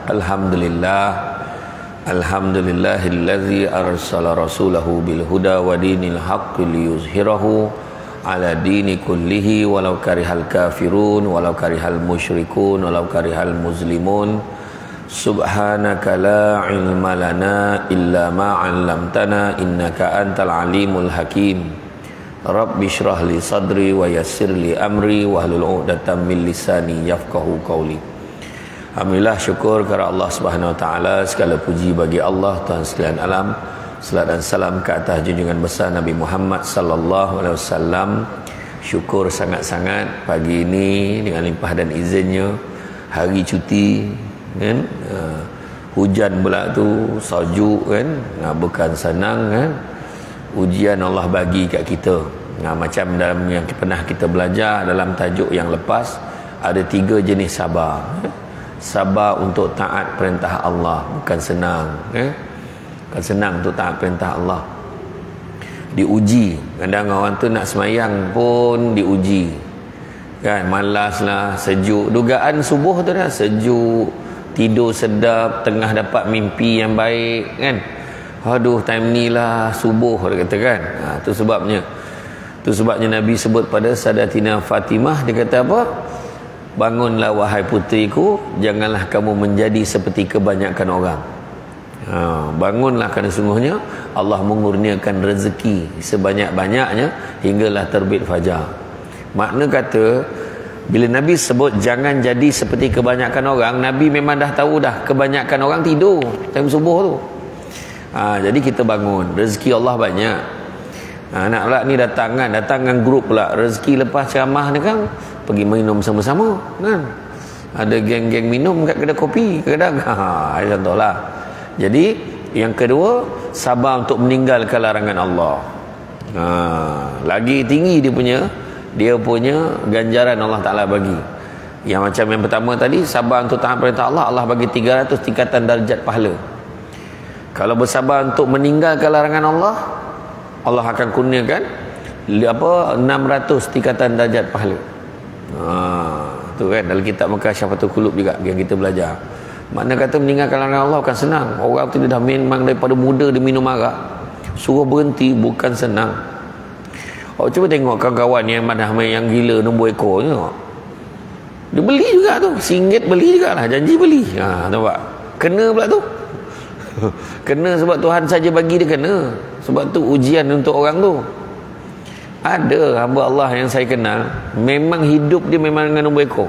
Alhamdulillah. Alhamdulillahillazi arsala rasulahu bil huda wa dinil haqqi liyuzhirahu ala dini kullihi walau karihal kafirun walau karihal musyrikun walau karihal muslimun. Subhanaka la ilma lana illa ma 'allamtana innaka antal alimul hakim. Rabbi shrah li sadri wa yassir li amri wahlul 'uqdatam min lisani yafqahu qawli. Alhamdulillah, syukur kepada Allah Subhanahu wa taala, segala puji bagi Allah Tuhan sekalian alam. Salat dan salam ke atas junjungan besar Nabi Muhammad sallallahu alaihi wasallam. Syukur sangat-sangat pagi ini dengan limpah dan izinnya, hari cuti kan, hujan pula tu, salju kan, bukan senang kan. Ujian Allah bagi kat kita. Macam dalam yang pernah kita belajar dalam tajuk yang lepas, ada 3 jenis sabar. Sabar untuk taat perintah Allah, bukan senang, bukan senang untuk taat perintah Allah. Diuji. Kadang orang tu nak semayang pun diuji kan, malas lah, sejuk. Dugaan subuh tu dah sejuk, tidur sedap, tengah dapat mimpi yang baik kan. Aduh, time ni lah subuh, dia kata kan. Tu sebabnya Nabi sebut pada Sadatina Fatimah, dia kata apa? Bangunlah wahai putriku, janganlah kamu menjadi seperti kebanyakan orang. Bangunlah, kerana sungguhnya Allah mengurniakan rezeki sebanyak-banyaknya hinggalah terbit fajar. Makna kata, bila Nabi sebut jangan jadi seperti kebanyakan orang, Nabi memang dah tahu dah kebanyakan orang tidur time subuh tu. Jadi kita bangun, rezeki Allah banyak. Nak pula ni datang dengan grup pula. Rezeki lepas ceramah ni kan pergi minum sama-sama kan. Ada geng-geng minum kat kedai kopi kadang. Contohlah. Jadi yang kedua, sabar untuk meninggalkan larangan Allah. Lagi tinggi dia punya ganjaran Allah Ta'ala bagi. Yang macam yang pertama tadi, sabar untuk taat perintah Allah, Allah bagi 300 tingkatan darjat pahala. Kalau bersabar untuk meninggalkan larangan Allah, Allah akan kurniakan 600 tingkatan darjat pahala. Tu kan dalam kitab Syafatul Qulub juga yang kita belajar. Makna kata meninggalkan larangan Allah bukan senang. Orang tu dia dah memang daripada muda dia minum arak, suruh berhenti bukan senang. Cuba tengok kawan-kawan yang gila nombor ekor ni, dia beli juga tu, RM1 beli jugalah, janji beli. Nampak? Kena pula tu. Kena sebab Tuhan saja bagi dia kena. Sebab tu ujian untuk orang tu. Ada hamba Allah yang saya kenal, memang hidup dia memang dengan nombor ekor.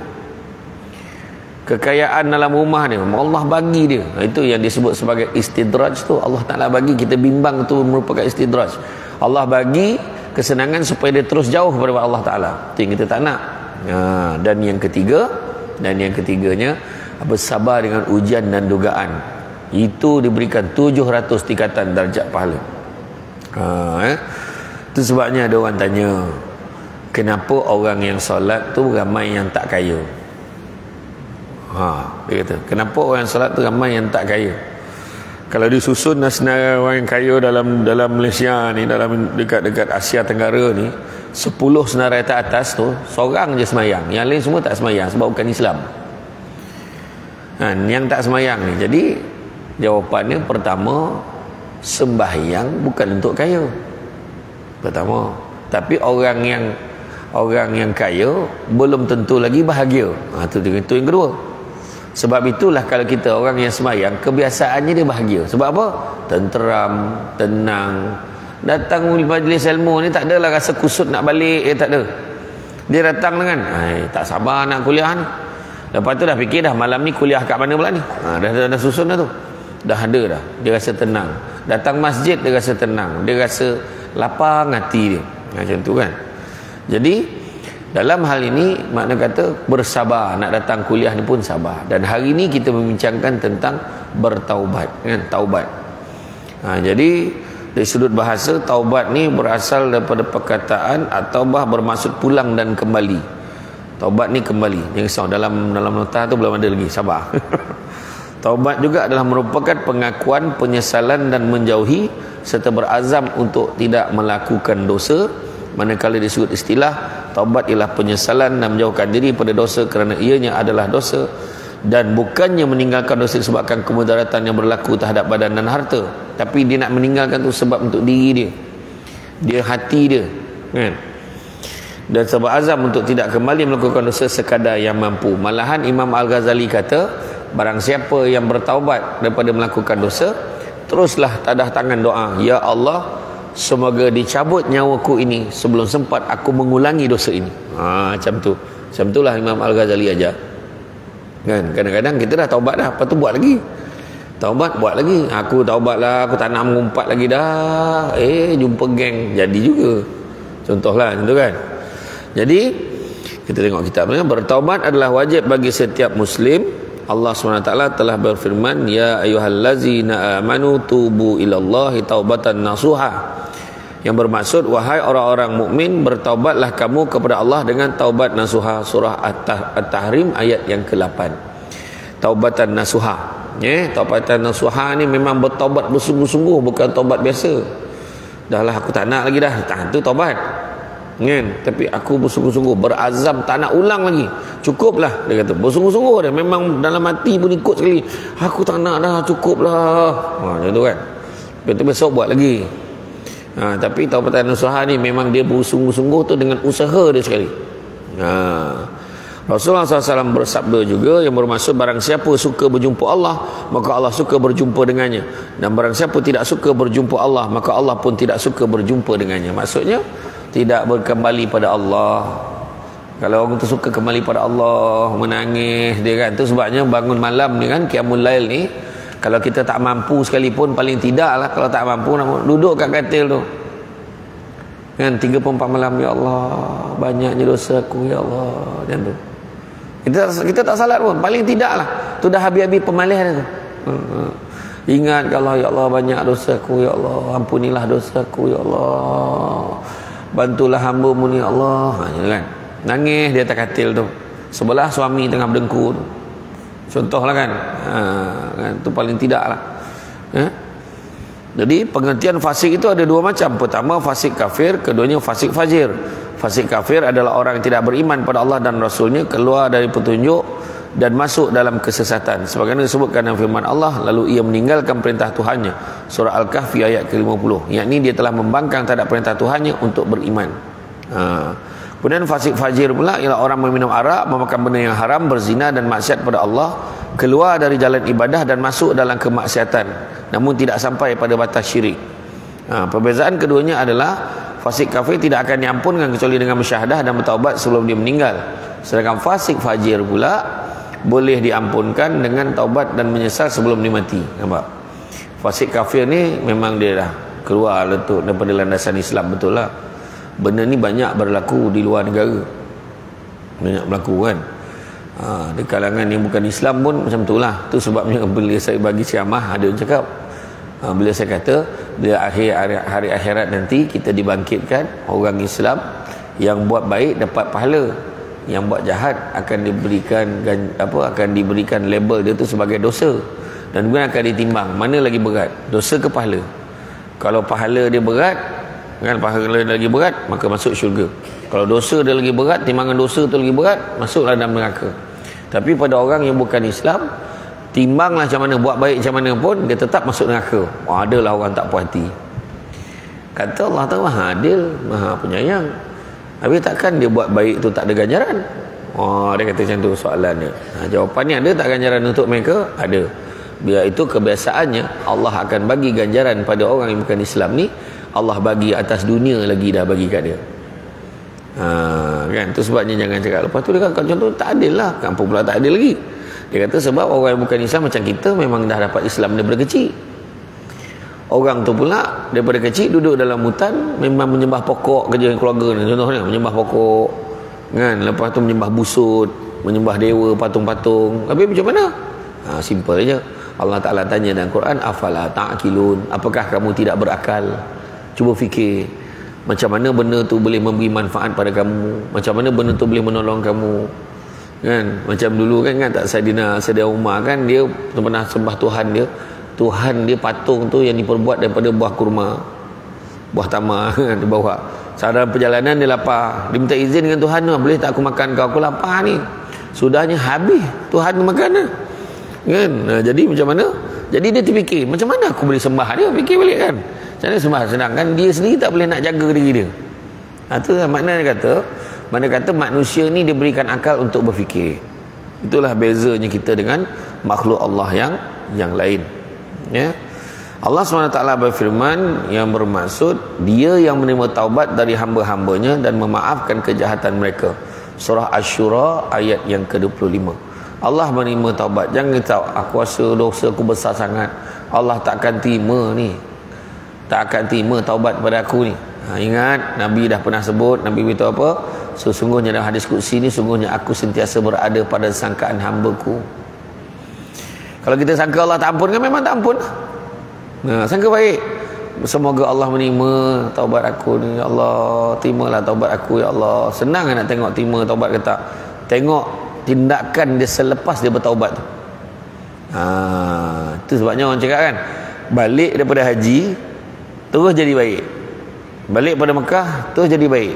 Kekayaan dalam rumah dia Allah bagi dia. Itu yang disebut sebagai istidraj tu. Allah Ta'ala bagi, kita bimbang tu merupakan istidraj. Allah bagi kesenangan supaya dia terus jauh daripada Allah Ta'ala. Itu yang kita tak nak. Dan yang ketiganya, bersabar dengan ujian dan dugaan. Itu diberikan 700 tingkatan darjat pahala. Itu sebabnya ada orang tanya, kenapa orang yang solat tu ramai yang tak kaya? Dia kata, kenapa orang yang solat tu ramai yang tak kaya? Kalau disusun senarai orang yang kaya dalam Malaysia ni, dalam dekat Asia Tenggara ni, 10 senarai tak atas tu seorang je semayang, yang lain semua tak semayang sebab bukan Islam. Yang tak semayang ni, jadi jawapannya pertama, sembahyang bukan untuk kaya. Pertama. Tapi orang yang kaya belum tentu lagi bahagia. Itu yang kedua. Sebab itulah kalau kita orang yang semayang, kebiasaannya dia bahagia. Sebab apa? Tenteram, tenang. Datang majlis ilmu ni tak adalah rasa kusut nak balik, tak ada. Dia datang dengan tak sabar nak kuliah ni. Lepas tu dah fikir dah malam ni kuliah kat mana pula ni. Dah susun dah tu. Dah ada dah. Dia rasa tenang. Datang masjid dia rasa tenang. Dia rasa lapang hati dia. Macam tu kan. Jadi dalam hal ini makna kata bersabar, nak datang kuliah ni pun sabar. Dan hari ini kita membincangkan tentang bertaubat kan, taubat. Jadi dari sudut bahasa, taubat ni berasal daripada perkataan at-taubah, bermaksud pulang dan kembali. Taubat ni kembali. Jangan risau, dalam nota tu belum ada lagi, sabar. Taubat juga adalah merupakan pengakuan, penyesalan dan menjauhi serta berazam untuk tidak melakukan dosa. Manakala disebut istilah, taubat ialah penyesalan dan menjauhkan diri pada dosa kerana ianya adalah dosa, dan bukannya meninggalkan dosa disebabkan kemudaratan yang berlaku terhadap badan dan harta, tapi dia nak meninggalkan tu sebab untuk diri dia hati dia, kan? Dan sebab azam untuk tidak kembali melakukan dosa sekadar yang mampu. Malahan Imam Al-Ghazali kata, barang siapa yang bertaubat daripada melakukan dosa, teruslah tadah tangan doa, ya Allah, semoga dicabut nyawaku ini sebelum sempat aku mengulangi dosa ini. Macam tu. Macam itulah Imam Al-Ghazali ajar. Kan, kadang-kadang kita dah taubat dah, lepas tu buat lagi. Taubat, buat lagi. Aku taubat lah, aku tak nak mengumpat lagi dah. Jumpa geng, jadi juga. Contohlah, macam tu kan. Jadi, kita tengok kitab ni, bertaubat adalah wajib bagi setiap Muslim. Allah SWT telah berfirman, ya ayyuhallazina amanu tubu ilallahi taubatan nasuha. Yang bermaksud, wahai orang-orang mukmin, bertaubatlah kamu kepada Allah dengan taubat nasuha. Surah At-Tahrim ayat yang ke-8. Taubatan nasuha. Taubatan nasuha ni memang bertaubat bersungguh-sungguh, bukan taubat biasa. Dah lah, aku tak nak lagi dah. Itu taubat. Tapi aku bersungguh-sungguh, berazam tak nak ulang lagi. Cukuplah, dia kata. Bersungguh-sungguh dah. Memang dalam hati pun ikut sekali. Aku tak nak dah, cukuplah. Macam tu kan. Betul besok buat lagi. Tapi taubatan nasuha ni memang dia bersungguh-sungguh tu dengan usaha dia sekali. Rasulullah SAW bersabda juga, yang bermaksud barang siapa suka berjumpa Allah, maka Allah suka berjumpa dengannya, dan barang siapa tidak suka berjumpa Allah, maka Allah pun tidak suka berjumpa dengannya. Maksudnya tidak berkembali pada Allah. Kalau orang tu suka kembali pada Allah, menangis dia kan, tu sebabnya bangun malam ni kan, qiyamul lail ni, kalau kita tak mampu sekalipun, paling tidak lah, kalau tak mampu duduk kat katil tu kan, 3/4 malam, ya Allah, banyaknya dosa aku, ya Allah, macam tu. Kita tak salat pun, paling tidak lah, tu dah habis-habis pemalih dah tu. Ingat kalau, ya Allah, banyak dosa aku, ya Allah, ampunilah dosa aku, ya Allah, bantulah hamba-Mu ni, ya Allah, kan. Nangis di atas katil tu, sebelah suami tengah berdengkur tu. Contohlah kan, kan, tu paling tidak lah. Jadi pengertian fasik itu ada dua macam. Pertama fasik kafir, keduanya fasik fajir. Fasik kafir adalah orang yang tidak beriman pada Allah dan Rasulnya, keluar dari petunjuk dan masuk dalam kesesatan, sebagaimana disebutkan dalam firman Allah, lalu ia meninggalkan perintah Tuhannya. Surah Al-Kahfi ayat ke-50, yakni dia telah membangkang terhadap perintah Tuhannya untuk beriman. Kemudian fasik fajir pula ialah orang meminum arak, memakan benda yang haram, berzina dan maksiat pada Allah, keluar dari jalan ibadah dan masuk dalam kemaksiatan, namun tidak sampai pada batas syirik. Perbezaan keduanya adalah fasik kafir tidak akan diampunkan kecuali dengan mensyahadah dan bertaubat sebelum dia meninggal. Sedangkan fasik fajir pula boleh diampunkan dengan taubat dan menyesal sebelum dia mati. Nampak? Fasik kafir ni memang dia dah keluar letup daripada landasan Islam, betul lah. Benda ni banyak berlaku di luar negara, banyak berlaku kan. Di kalangan yang bukan Islam pun macam tu lah. Tu sebabnya bila saya bagi ceramah, ada yang cakap, bila saya kata bila hari akhirat nanti kita dibangkitkan, orang Islam yang buat baik dapat pahala, yang buat jahat akan diberikan label dia tu sebagai dosa, dan kemudian akan ditimbang mana lagi berat, dosa ke pahala. Kalau pahala dia berat kan, pahala dia lagi berat, maka masuk syurga. Kalau dosa dia lagi berat, timbangan dosa tu lagi berat, masuklah dalam neraka. Tapi pada orang yang bukan Islam, timbanglah macam mana, buat baik macam mana pun, dia tetap masuk neraka. Adalah orang tak puas hati. Kata Allah Ta'ala maha adil, maha penyayang, habis takkan dia buat baik tu tak ada ganjaran? Dia kata macam tu soalan dia. Jawapannya, ada tak ganjaran untuk mereka? Ada. Biar itu kebiasaannya, Allah akan bagi ganjaran pada orang yang bukan Islam ni. Allah bagi atas dunia lagi dah bagi kat dia. Kan, tu sebabnya jangan cakap lepas tu dia kata contoh tak adil lah, kampung pula tak adil lagi. Dia kata sebab orang yang bukan Islam macam kita memang dah dapat Islam daripada kecil. Orang tu pula daripada kecil duduk dalam hutan, memang menyembah pokok kerja keluarga ni, contohnya menyembah pokok kan, lepas tu menyembah busut, menyembah dewa, patung-patung. Habis macam mana? Simple aja. Allah Ta'ala tanya dalam Quran, afala ta'qilun, apakah kamu tidak berakal? Cuba fikir, macam mana benda tu boleh memberi manfaat pada kamu, macam mana benda tu boleh menolong kamu kan. Macam dulu kan tak Saidina Umar kan, dia pernah sembah Tuhan dia patung tu yang diperbuat daripada buah kurma, buah tamar kan, dia bawa. Saat dalam perjalanan dia lapar, dia minta izin dengan Tuhan, boleh tak aku makan kau, aku lapar ni. Sudahnya habis Tuhan makan kan. Jadi macam mana? Jadi dia terfikir, macam mana aku boleh sembah dia? Fikir balik kan. Macam mana sembah? Sedangkan dia sendiri tak boleh nak jaga diri dia. Itulah makna dia kata, mana kata manusia ni diberikan akal untuk berfikir. Itulah bezanya kita dengan makhluk Allah yang lain. Ya. Allah SWT berfirman yang bermaksud dia yang menerima taubat dari hamba-hambanya dan memaafkan kejahatan mereka. Surah Asy-Syura ayat yang ke-25. Allah menerima taubat. Jangan tahu aku rasa dosa aku besar sangat, Allah takkan terima ni, tak akan terima taubat pada aku ni. Ingat Nabi dah pernah sebut, Nabi beritahu apa? Sesungguhnya dalam hadis qudsi ni, sungguhnya aku sentiasa berada pada sangkaan hamba-Ku. Kalau kita sangka Allah tak ampun kan, memang tak ampun. Sangka baik, semoga Allah menerima taubat aku ni, ya Allah terimalah taubat aku, ya Allah. Senang nak tengok terima taubat ke tak? Tengok tindakan dia selepas dia bertaubat tu. Itu sebabnya orang cakap kan, balik daripada haji terus jadi baik, balik pada Mekah terus jadi baik,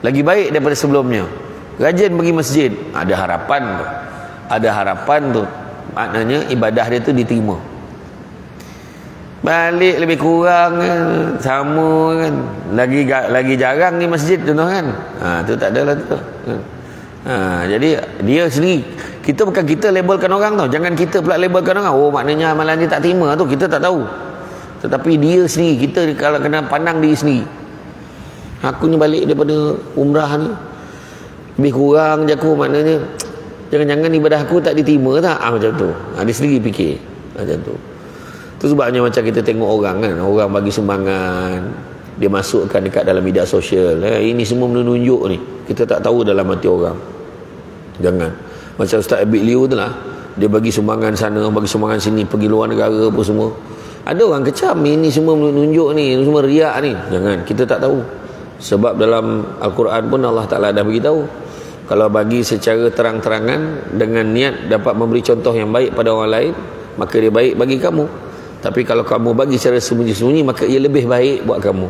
lagi baik daripada sebelumnya, rajin pergi masjid. Ada harapan tu, ada harapan tu, maknanya ibadah dia tu diterima. Balik lebih kurang sama kan, lagi jarang ni masjid contoh kan, tu tak adalah tu. Jadi dia sendiri, kita bukan kita labelkan orang tau, jangan kita pula labelkan orang, oh maknanya amalan dia tak terima tu, kita tak tahu. Tetapi dia sendiri, kita kalau kena pandang diri sendiri, aku ni balik daripada umrah ni lebih kurang je aku, maknanya jangan-jangan ibadah aku tak diterima tak, macam tu. Dia sendiri fikir macam tu. Itu sebabnya macam kita tengok orang kan, orang bagi sumbangan, dia masukkan dekat dalam media sosial, ini semua menunjuk ni, kita tak tahu dalam hati orang. Jangan macam Ustaz Abid Liu tu lah, dia bagi sumbangan sana, bagi sumbangan sini, pergi luar negara apa semua. Ada orang kecam, ini semua menunjuk ni, ini semua riak ni. Jangan, kita tak tahu. Sebab dalam Al-Quran pun Allah Ta'ala dah beritahu, kalau bagi secara terang-terangan dengan niat dapat memberi contoh yang baik pada orang lain, maka dia baik bagi kamu. Tapi kalau kamu bagi secara sembunyi-sembunyi, maka ia lebih baik buat kamu.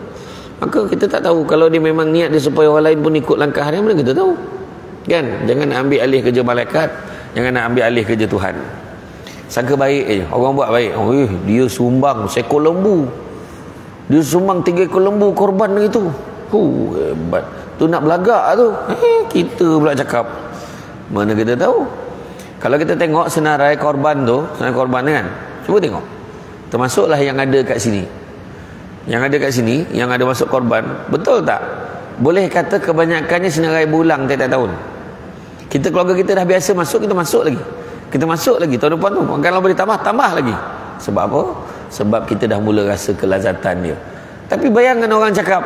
Maka kita tak tahu, kalau dia memang niat dia supaya orang lain pun ikut langkah dia, mana kita tahu kan. Jangan nak ambil alih kerja malaikat, jangan nak ambil alih kerja Tuhan. Sangka baik je, orang buat baik, dia sumbang seekor lembu, dia sumbang 3 ekor lembu korban gitu, hebat tu, nak belagak tu. Kita pula cakap, mana kita tahu. Kalau kita tengok senarai korban tu, senarai korban kan, cuba tengok, termasuklah yang ada kat sini, yang ada kat sini, yang ada masuk korban, betul tak? Boleh kata kebanyakannya senarai bulang tiap-tiap tahun. Kita keluarga kita dah biasa masuk, kita masuk lagi, kita masuk lagi, tahun depan tu kalau boleh tambah lagi. Sebab apa? Sebab kita dah mula rasa kelazatan dia. Tapi bayangkan orang cakap,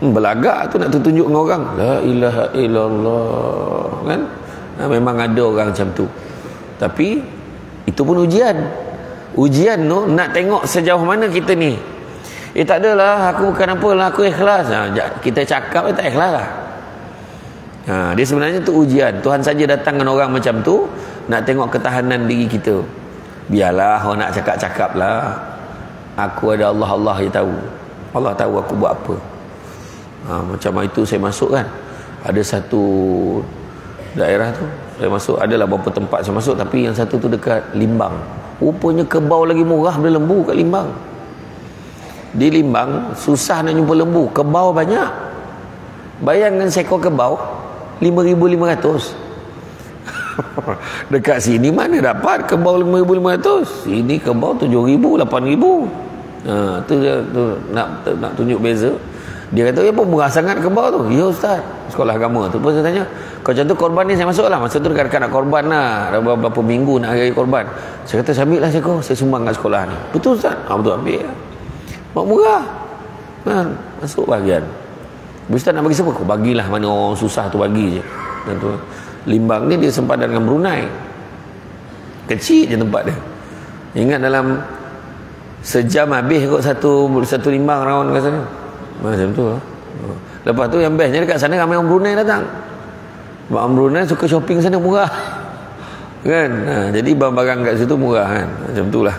belagak tu nak tunjuk dengan orang, la ilaha illallah kan. Memang ada orang macam tu. Tapi itu pun ujian. Ujian tu nak tengok sejauh mana kita ni. Tak adalah, aku bukan apalah, aku ikhlas. Kita cakap tak ikhlas lah. Dia sebenarnya tu ujian. Tuhan saja datang dengan orang macam tu, nak tengok ketahanan diri kita. Biarlah orang nak cakap-cakap lah, aku ada Allah, Allah yang tahu, Allah tahu aku buat apa. Macam itu saya masuk kan, ada satu daerah tu saya masuk, adalah beberapa tempat saya masuk, tapi yang satu tu dekat Limbang. Rupanya kebau lagi murah daripada lembu kat Limbang. Di Limbang susah nak jumpa lembu, kebau banyak. Bayangkan seekor kebau 5,500. Dekat sini mana dapat kebau 5,500, ini kebau 7,000, 8,000. Tu nak tunjuk beza. Dia kata, apa murah sangat kebau tu? Ya Ustaz, sekolah agama tu. Lepas saya tanya, kalau contoh korban ni saya masuk lah, masa tu dekat-dekat nak korban lah, dah beberapa minggu nak hari korban. Saya kata, saya ambil lah seekor, saya sumbang kat sekolah ni. Betul Ustaz? Betul, ambil lah, mak murah. Masuk bahagian. Ustaz nak bagi siapa? Kau bagilah, mana orang susah tu bagi je. Dan tu Limbang ni dia sempadan dengan Brunei, kecil je tempat dia. Ingat dalam sejam habis kot satu limbang round kat sana. Macam tu lah. Lepas tu yang bestnya dekat sana ramai orang Brunei datang. Orang Brunei suka shopping sana, murah kan. Jadi barang-barang kat situ murah kan. Macam tu lah.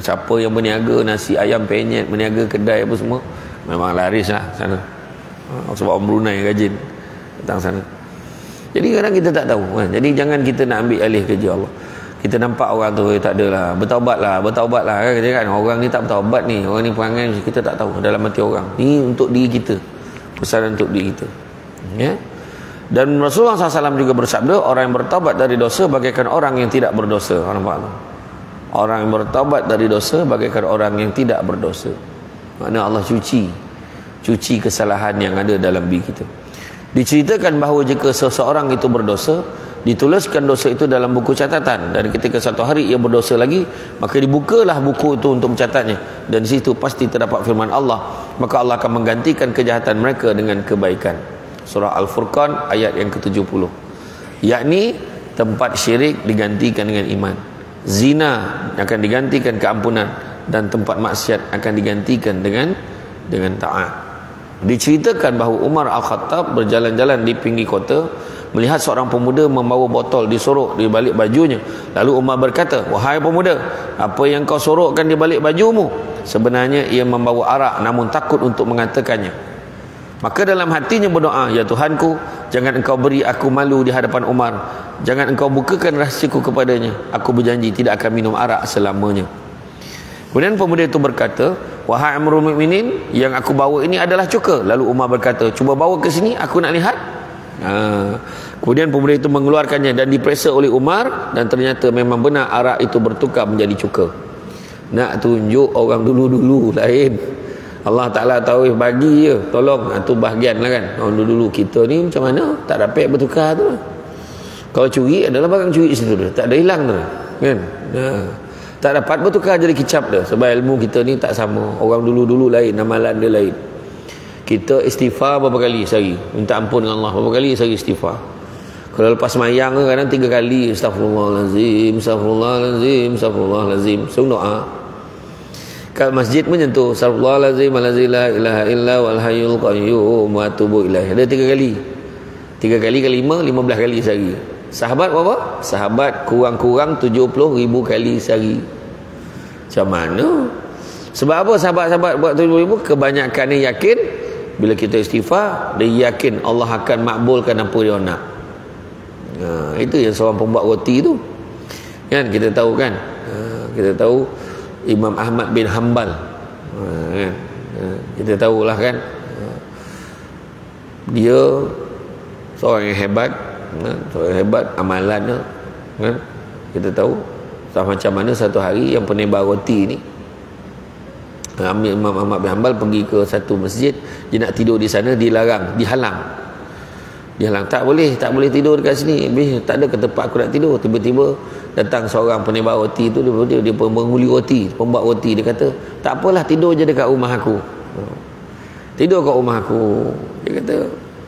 Siapa yang berniaga nasi ayam penyet, berniaga kedai apa semua, memang laris lah sana. Sebab orang Brunei rajin datang sana. Jadi kadang kita tak tahu kan? Jadi jangan kita nak ambil alih kerja Allah. Kita nampak orang tu tak adalah, bertaubatlah kan? Orang ni tak bertaubat ni, orang ni perangai, kita tak tahu dalam hati orang. Ni untuk diri kita, pesanan untuk diri kita, ya. Dan Rasulullah SAW juga bersabda, orang yang bertaubat dari dosa bagaikan orang yang tidak berdosa. Orang yang bertaubat dari dosa bagaikan orang yang tidak berdosa. Maknanya Allah cuci kesalahan yang ada dalam diri kita. Diceritakan bahawa jika seseorang itu berdosa, dituliskan dosa itu dalam buku catatan, dan ketika satu hari ia berdosa lagi, maka dibukalah buku itu untuk mencatatnya, dan di situ pasti terdapat firman Allah, maka Allah akan menggantikan kejahatan mereka dengan kebaikan. Surah Al-Furqan ayat yang ke-70. Yakni tempat syirik digantikan dengan iman, zina akan digantikan keampunan, dan tempat maksiat akan digantikan dengan taat. Diceritakan bahawa Umar Al-Khattab berjalan-jalan di pinggir kota, melihat seorang pemuda membawa botol disorok di balik bajunya. Lalu Umar berkata, wahai pemuda, apa yang kau sorokkan di balik bajumu? Sebenarnya ia membawa arak, namun takut untuk mengatakannya. Maka dalam hatinya berdoa, ya Tuhanku, jangan engkau beri aku malu di hadapan Umar, jangan engkau bukakan rahsiaku kepadanya, aku berjanji tidak akan minum arak selamanya. Kemudian pemuda itu berkata, wahai Amirul Mukminin, yang aku bawa ini adalah cuka. Lalu Umar berkata, cuba bawa ke sini, aku nak lihat. Kemudian pemuda itu mengeluarkannya dan diperiksa oleh Umar, dan ternyata memang benar arak itu bertukar menjadi cuka. Nak tunjuk orang dulu-dulu lain. Allah Ta'ala tahu bagi je, tolong. Itu bahagian lah kan. Orang dulu-dulu kita ni macam mana, tak dapat bertukar tu. Kalau curi adalah barang curi situ dah, tak ada hilang tu kan. Tak dapat bertukar jadi kicap dah. Sebab ilmu kita ni tak sama. Orang dulu-dulu lain, amalan dia lain. Kita istighfar berapa kali sehari, minta ampun dengan Allah berapa kali sehari istighfar. Kalau lepas mayang kadang 3 kali, astagfirullahalazim, astagfirullahalazim, astagfirullahalazim. So doa. Kat masjid pun menyentuh astagfirullahalazim, la ilaha illa wal hayyul qayyum wa atubu ilaih. Ada 3 kali. 3 kali ke 5, 15 kali sehari. Sahabat berapa? Sahabat kurang-kurang 70,000 kali sehari. Macam mana? Sebab apa sahabat-sahabat buat 70,000? Kebanyakan ni yakin bila kita istighfar, dia yakin Allah akan makbulkan apa dia nak. Itu yang seorang pembuat roti tu kan, kita tahu kan. Kita tahu Imam Ahmad bin Hanbal kan? Kita tahulah kan. Dia seorang yang hebat, seorang yang hebat amalannya kan? Kita tahu macam mana satu hari yang penebar roti ni, Imam Ahmad bin Hanbal pergi ke satu masjid, dia nak tidur di sana, dilarang, dihalang, tak boleh tidur dekat sini, tak ada ke tempat aku nak tidur. Tiba-tiba datang seorang penebar roti tu, dia penguli roti, pembuat roti, dia kata, tak apalah, tidur je dekat rumah aku, tidur kat rumah aku. Dia kata,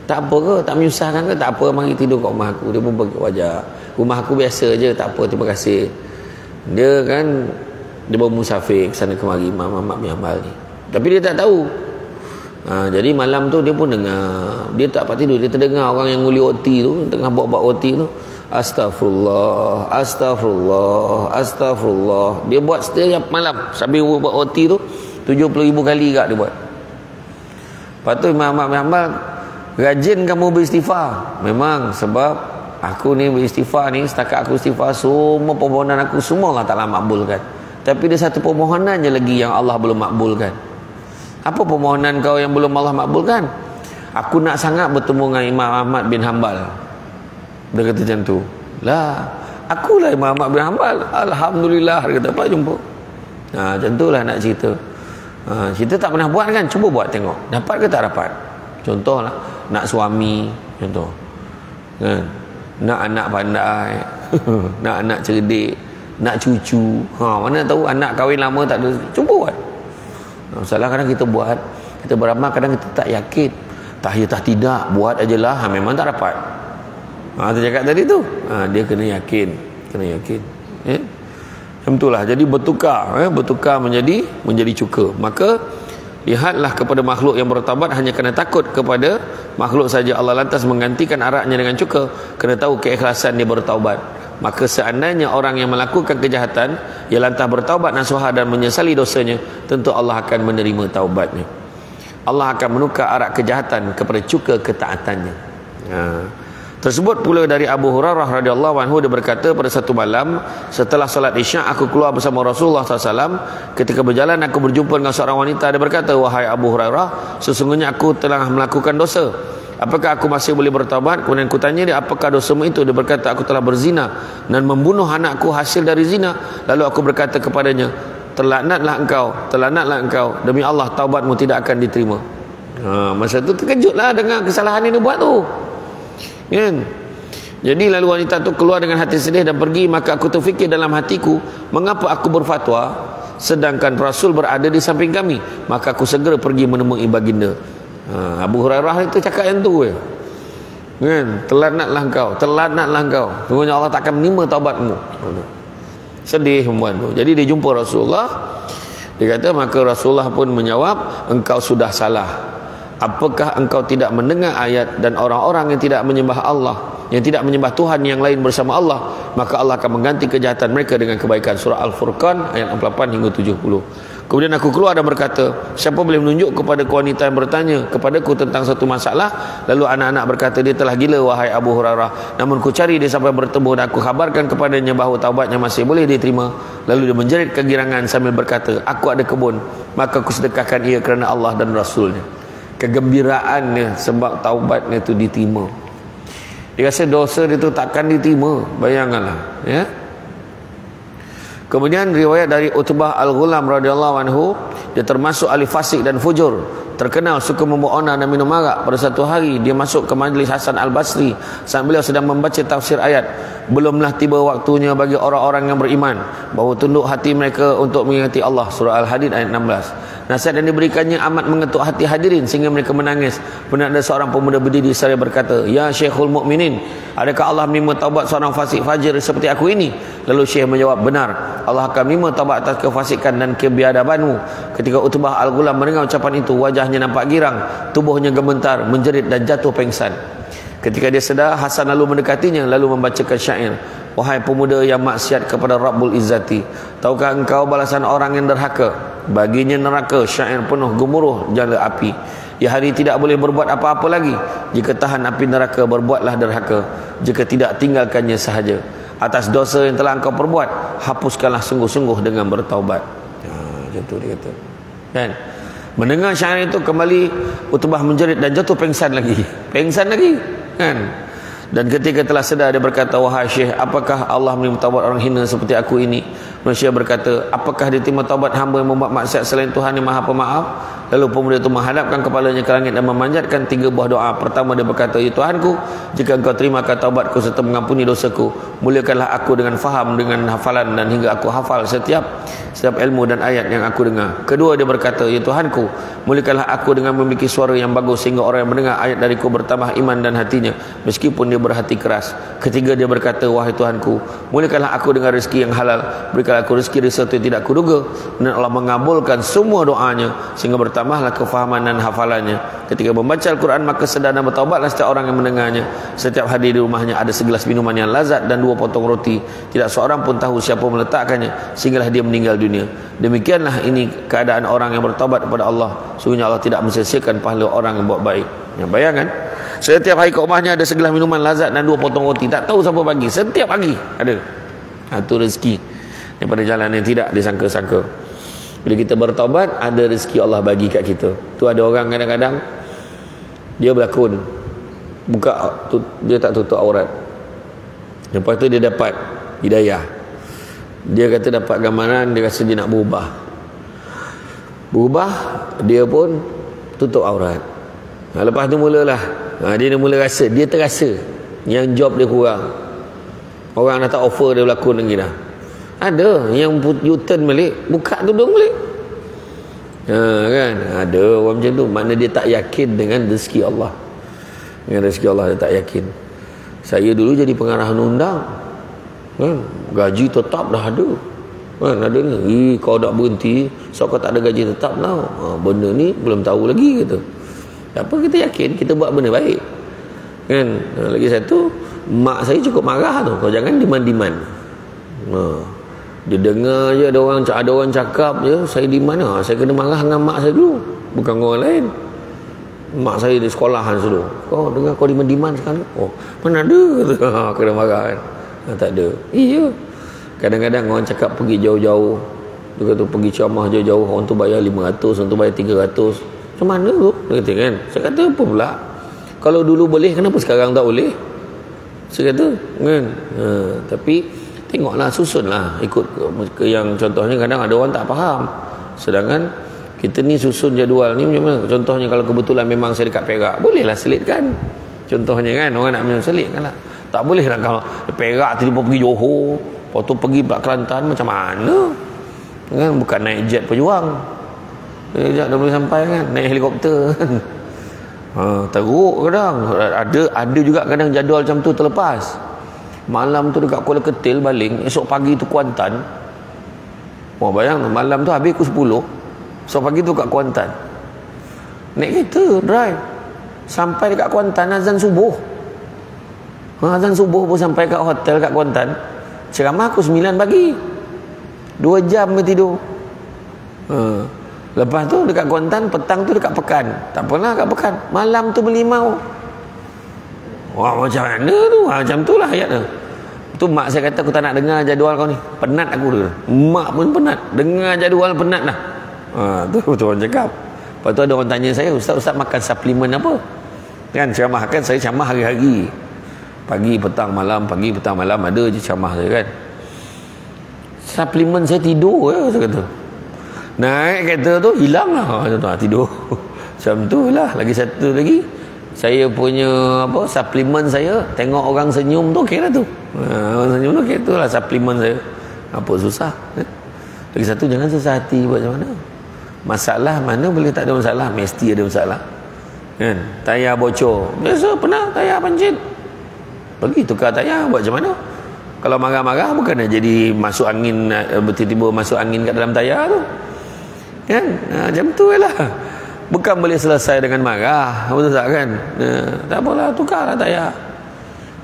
tak apa ke, tak menyusahkan ke? Tak apa, mari tidur kat rumah aku. Dia pun bagi wajah, rumah aku biasa je, tak apa, terima kasih. Dia kan, dia bawa musafir sana kemari, Imam Ahmad bin Hanbal ni, tapi dia tak tahu. Jadi malam tu dia pun dengar, dia tak dapat tidur, dia terdengar orang yang nguli roti tu tengah buat roti tu, astagfirullah, astagfirullah, astagfirullah. Dia buat setiap malam sambil buat roti tu 70,000 kali kat dia buat. Lepas tu Imam Ahmad bin Hanbal, rajin kamu beristighfar. Memang sebab aku ni beristighfar ni, setakat aku istighfar, semua permohonan aku semua Allah Ta'ala makbulkan. Tapi ada satu permohonan je lagi yang Allah belum makbulkan. Apa permohonan kau yang belum Allah makbulkan? Aku nak sangat bertemu dengan Imam Ahmad bin Hanbal. Dia kata macam tu. Lah, akulah Imam Ahmad bin Hanbal. Alhamdulillah. Dia kata, apa jumpa? Macam tu lah nak cerita. Kita tak pernah buat kan? Cuba buat tengok. Dapat ke tak dapat? Contohlah, nak suami, contoh. Kan? Nak anak pandai. Nak anak cerdik. Nak cucu. Mana tahu anak kahwin lama tak ada. Cuba buat. Masalah kadang kita buat, kita beramal, kadang kita tak yakin. Tahiyatah tidak, buat ajalah, memang tak dapat. Saya cakap tadi tu, dia kena yakin. Macam itulah. Jadi bertukar menjadi cuka. Maka lihatlah kepada makhluk yang bertaubat hanya kerana takut kepada makhluk saja, Allah lantas menggantikan araknya dengan cuka. Kena tahu keikhlasan dia bertaubat. Maka seandainya orang yang melakukan kejahatan, ia lantas bertaubat nasuha dan menyesali dosanya, tentu Allah akan menerima taubatnya. Allah akan menukar arak kejahatan kepada cuka ketaatannya. Tersebut pula dari Abu Hurairah radhiyallahu anhu, dia berkata, pada satu malam setelah solat Isya aku keluar bersama Rasulullah SAW. Ketika berjalan aku berjumpa dengan seorang wanita. Dia berkata, wahai Abu Hurairah, sesungguhnya aku telah melakukan dosa. Apakah aku masih boleh bertaubat? Kemudian aku tanya dia, apakah dosamu itu? Dia berkata, aku telah berzina dan membunuh anakku hasil dari zina. Lalu aku berkata kepadanya, terlaknatlah engkau, demi Allah taubatmu tidak akan diterima. Masa tu terkejutlah dengan kesalahan yang dia buat tu, kan? Jadi lalu wanita tu keluar dengan hati sedih dan pergi. Maka aku terfikir dalam hatiku, mengapa aku berfatwa sedangkan Rasul berada di samping kami? Maka aku segera pergi menemui baginda. Abu Hurairah itu cakap yang tu, kan? Terlaknatlah engkau, sesungguhnya Allah tak akan menerima taubatmu. Sedih perempuan tu. Jadi dia jumpa Rasulullah. Dia kata, maka Rasulullah pun menjawab, engkau sudah salah. Apakah engkau tidak mendengar ayat, dan orang-orang yang tidak menyembah Allah, yang tidak menyembah Tuhan yang lain bersama Allah, maka Allah akan mengganti kejahatan mereka dengan kebaikan. Surah Al-Furqan ayat 48 hingga 70. Kemudian aku keluar dan berkata, siapa boleh menunjuk kepada wanita yang bertanya kepadaku tentang satu masalah? Lalu anak-anak berkata, dia telah gila wahai Abu Hurairah. Namun ku cari dia sampai bertemu dan aku kabarkan kepadanya bahawa taubatnya masih boleh diterima. Lalu dia menjerit kegirangan sambil berkata, aku ada kebun, maka aku sedekahkan ia kerana Allah dan Rasulnya. Kegembiraannya sebab taubatnya itu diterima. Dia rasa dosa dia itu takkan diterima. Bayangkanlah, ya. Kemudian riwayat dari Utbah Al-Ghulam radhiyallahu anhu, dia termasuk ahli fasik dan fujur, terkenal suka membuat onar dan minum arak. Pada satu hari dia masuk ke majlis Hasan Al-Basri saat beliau sedang membaca tafsir ayat, belumlah tiba waktunya bagi orang-orang yang beriman bahawa tunduk hati mereka untuk mengingati Allah. Surah Al-Hadid ayat 16. Nasihat yang diberikannya amat mengetuk hati hadirin sehingga mereka menangis. Pernah ada seorang pemuda berdiri seraya berkata, ya Syekhul Mukminin, adakah Allah menerima taubat seorang fasik fajir seperti aku ini? Lalu Syekh menjawab, benar, Allah akan menerima taubat atas kefasikan dan kebiadabanmu. Ketika Utbah Al-Ghulam mendengar ucapan itu, wajahnya nampak girang, tubuhnya gemetar, menjerit dan jatuh pengsan. Ketika dia sedar, Hasan lalu mendekatinya lalu membacakan syair, wahai pemuda yang maksiat kepada Rabbul Izzati, tahukah engkau balasan orang yang derhaka? Baginya neraka syair penuh gemuruh jala api. Ya hari tidak boleh berbuat apa-apa lagi. Jika tahan api neraka, berbuatlah derhaka. Jika tidak, tinggalkannya sahaja. Atas dosa yang telah engkau perbuat, hapuskanlah sungguh-sungguh dengan bertaubat. Macam tu dia kata, kan? Mendengar syair itu kembali Utbah menjerit dan jatuh pengsan lagi, kan? Dan ketika telah sedar dia berkata, wahai Syekh, apakah Allah menerima taubat orang hina seperti aku ini? Manusia berkata, apakah diterima taubat hamba yang membuat maksiat selain Tuhan yang Maha Pemaaf? Lalu pemuda itu menghadapkan kepalanya ke langit dan memanjatkan 3 buah doa. Pertama dia berkata, ya Tuhanku, jika engkau terimakan taubatku serta mengampuni dosaku, muliakanlah aku dengan faham, dengan hafalan, dan hingga aku hafal setiap ilmu dan ayat yang aku dengar. Kedua dia berkata, ya Tuhanku, muliakanlah aku dengan memiliki suara yang bagus sehingga orang yang mendengar ayat dariku bertambah iman dan hatinya meskipun dia berhati keras. Ketiga dia berkata, wahai Tuhanku, muliakanlah aku dengan rezeki yang halal, berikanlah aku rezeki dari sesuatu yang tidak kuduga. Dan Allah mengabulkan semua doanya sehingga bertambahlah kefahaman dan hafalannya. Ketika membaca Al-Quran, maka sedar dan bertaubatlah setiap orang yang mendengarnya. Setiap hari di rumahnya ada segelas minuman yang lazat dan 2 potong roti. Tidak seorang pun tahu siapa meletakkannya sehinggalah dia meninggal dunia. Demikianlah ini keadaan orang yang bertaubat kepada Allah. Sungguhnya Allah tidak mensia-siakan pahala orang yang buat baik. Yang bayangkan, setiap hari ke rumahnya ada segelas minuman lazat dan 2 potong roti. Tak tahu siapa bagi, setiap pagi ada. Itu rezeki daripada jalan yang tidak disangka-sangka. Bila kita bertaubat, ada rezeki Allah bagi kat kita. Tu ada orang kadang-kadang dia berlakon dia tak tutup aurat, lepas tu dia dapat hidayah, dia kata dapat gambaran, dia rasa dia nak berubah, dia pun tutup aurat. Lepas tu mulalah dia mula rasa, dia terasa yang job dia kurang. Orang dah tak offer dia berlakon lagi dah. Ada yang U-turn balik, buka tudung balik. Kan? Ada orang macam tu. Makna dia tak yakin dengan rezeki Allah. Dengan rezeki Allah dia tak yakin. Saya dulu jadi pengarah undang, kan? Gaji tetap dah ada, kan? Ada ni, kau tak berhenti, so kau tak ada gaji tetap tau. Benda ni belum tahu lagi kata. Apa kita yakin kita buat benda baik, kan? Lagi satu, mak saya cukup marah tu, kau jangan demand. Dia dengar je ada orang cakap je, saya di mana, saya kena marah dengan mak saya dulu, bukan orang lain. mak saya di sekolahan dulu. Kau dengar kau di Mendiman sekarang? Oh, mana ada? Kena marah kan. Tak ada. Iya. Kadang-kadang orang cakap pergi jauh-jauh. Dia kata pergi ceramah jauh-jauh, orang tu bayar 500, orang tu bayar 300. Macam mana tu? Dia kata kan. Saya kata apa pula? Kalau dulu boleh, kenapa sekarang tak boleh? Saya kata kan. Tapi tengoklah, susunlah ikut ke yang contohnya kadang ada orang tak faham. Sedangkan kita ni susun jadual ni macam mana? Contohnya kalau kebetulan memang saya dekat Perak, bolehlah selitkan. Contohnya kan, orang nak minum selitkan lah. Tak boleh lah kalau Perak tiba-tiba pergi Johor, lepas tu pergi pula Kelantan, macam mana? Kan bukan naik jet pejuang. Sekejap dah boleh sampai kan, naik helikopter kan. Teruk kadang. Ada juga kadang jadual macam tu terlepas. Malam tu dekat Kuala Ketil baling, esok pagi tu Kuantan. Wah, bayang malam tu habis pukul 10. Esok pagi tu kat Kuantan. Naik kereta, drive. Sampai dekat Kuantan azan subuh. Azan subuh pun sampai kat hotel kat Kuantan. Ceramah aku 9 pagi. 2 jam ke tidur. Lepas tu dekat Kuantan, petang tu dekat Pekan. Tak pernah kat Pekan. Malam tu berlimau. Wah, macam mana tu? Macam tu lah ayat tu. Tu mak saya kata aku tak nak dengar jadual kau ni. Penat aku tu. Mak pun penat. Dengar jadual penat lah. Tu betul orang cakap. Lepas tu ada orang tanya saya, Ustaz makan suplemen apa? Kan ceramah kan saya ceramah hari-hari. Pagi, petang, malam, pagi, petang, malam ada je ceramah saya kan. Suplemen saya tidur ya, saya kata. Naik kereta tu hilang lah. Tidur. Macam tu lah. Lagi satu lagi, saya punya suplemen saya, tengok orang senyum tu okey lah tu. Orang senyum tu okey tu lah suplemen saya. Apa susah kan? Lagi satu, jangan susah hati buat macam mana. Masalah mana boleh tak ada masalah, mesti ada masalah kan. Tayar bocor, biasa pernah tayar pancit, pergi tukar tayar, buat macam mana? Kalau marah-marah bukan jadi masuk angin, tiba-tiba masuk angin kat dalam tayar tu kan. Macam tu lah. Bukan boleh selesai dengan marah, betul tak kan? Tak apalah, tukarlah tayar.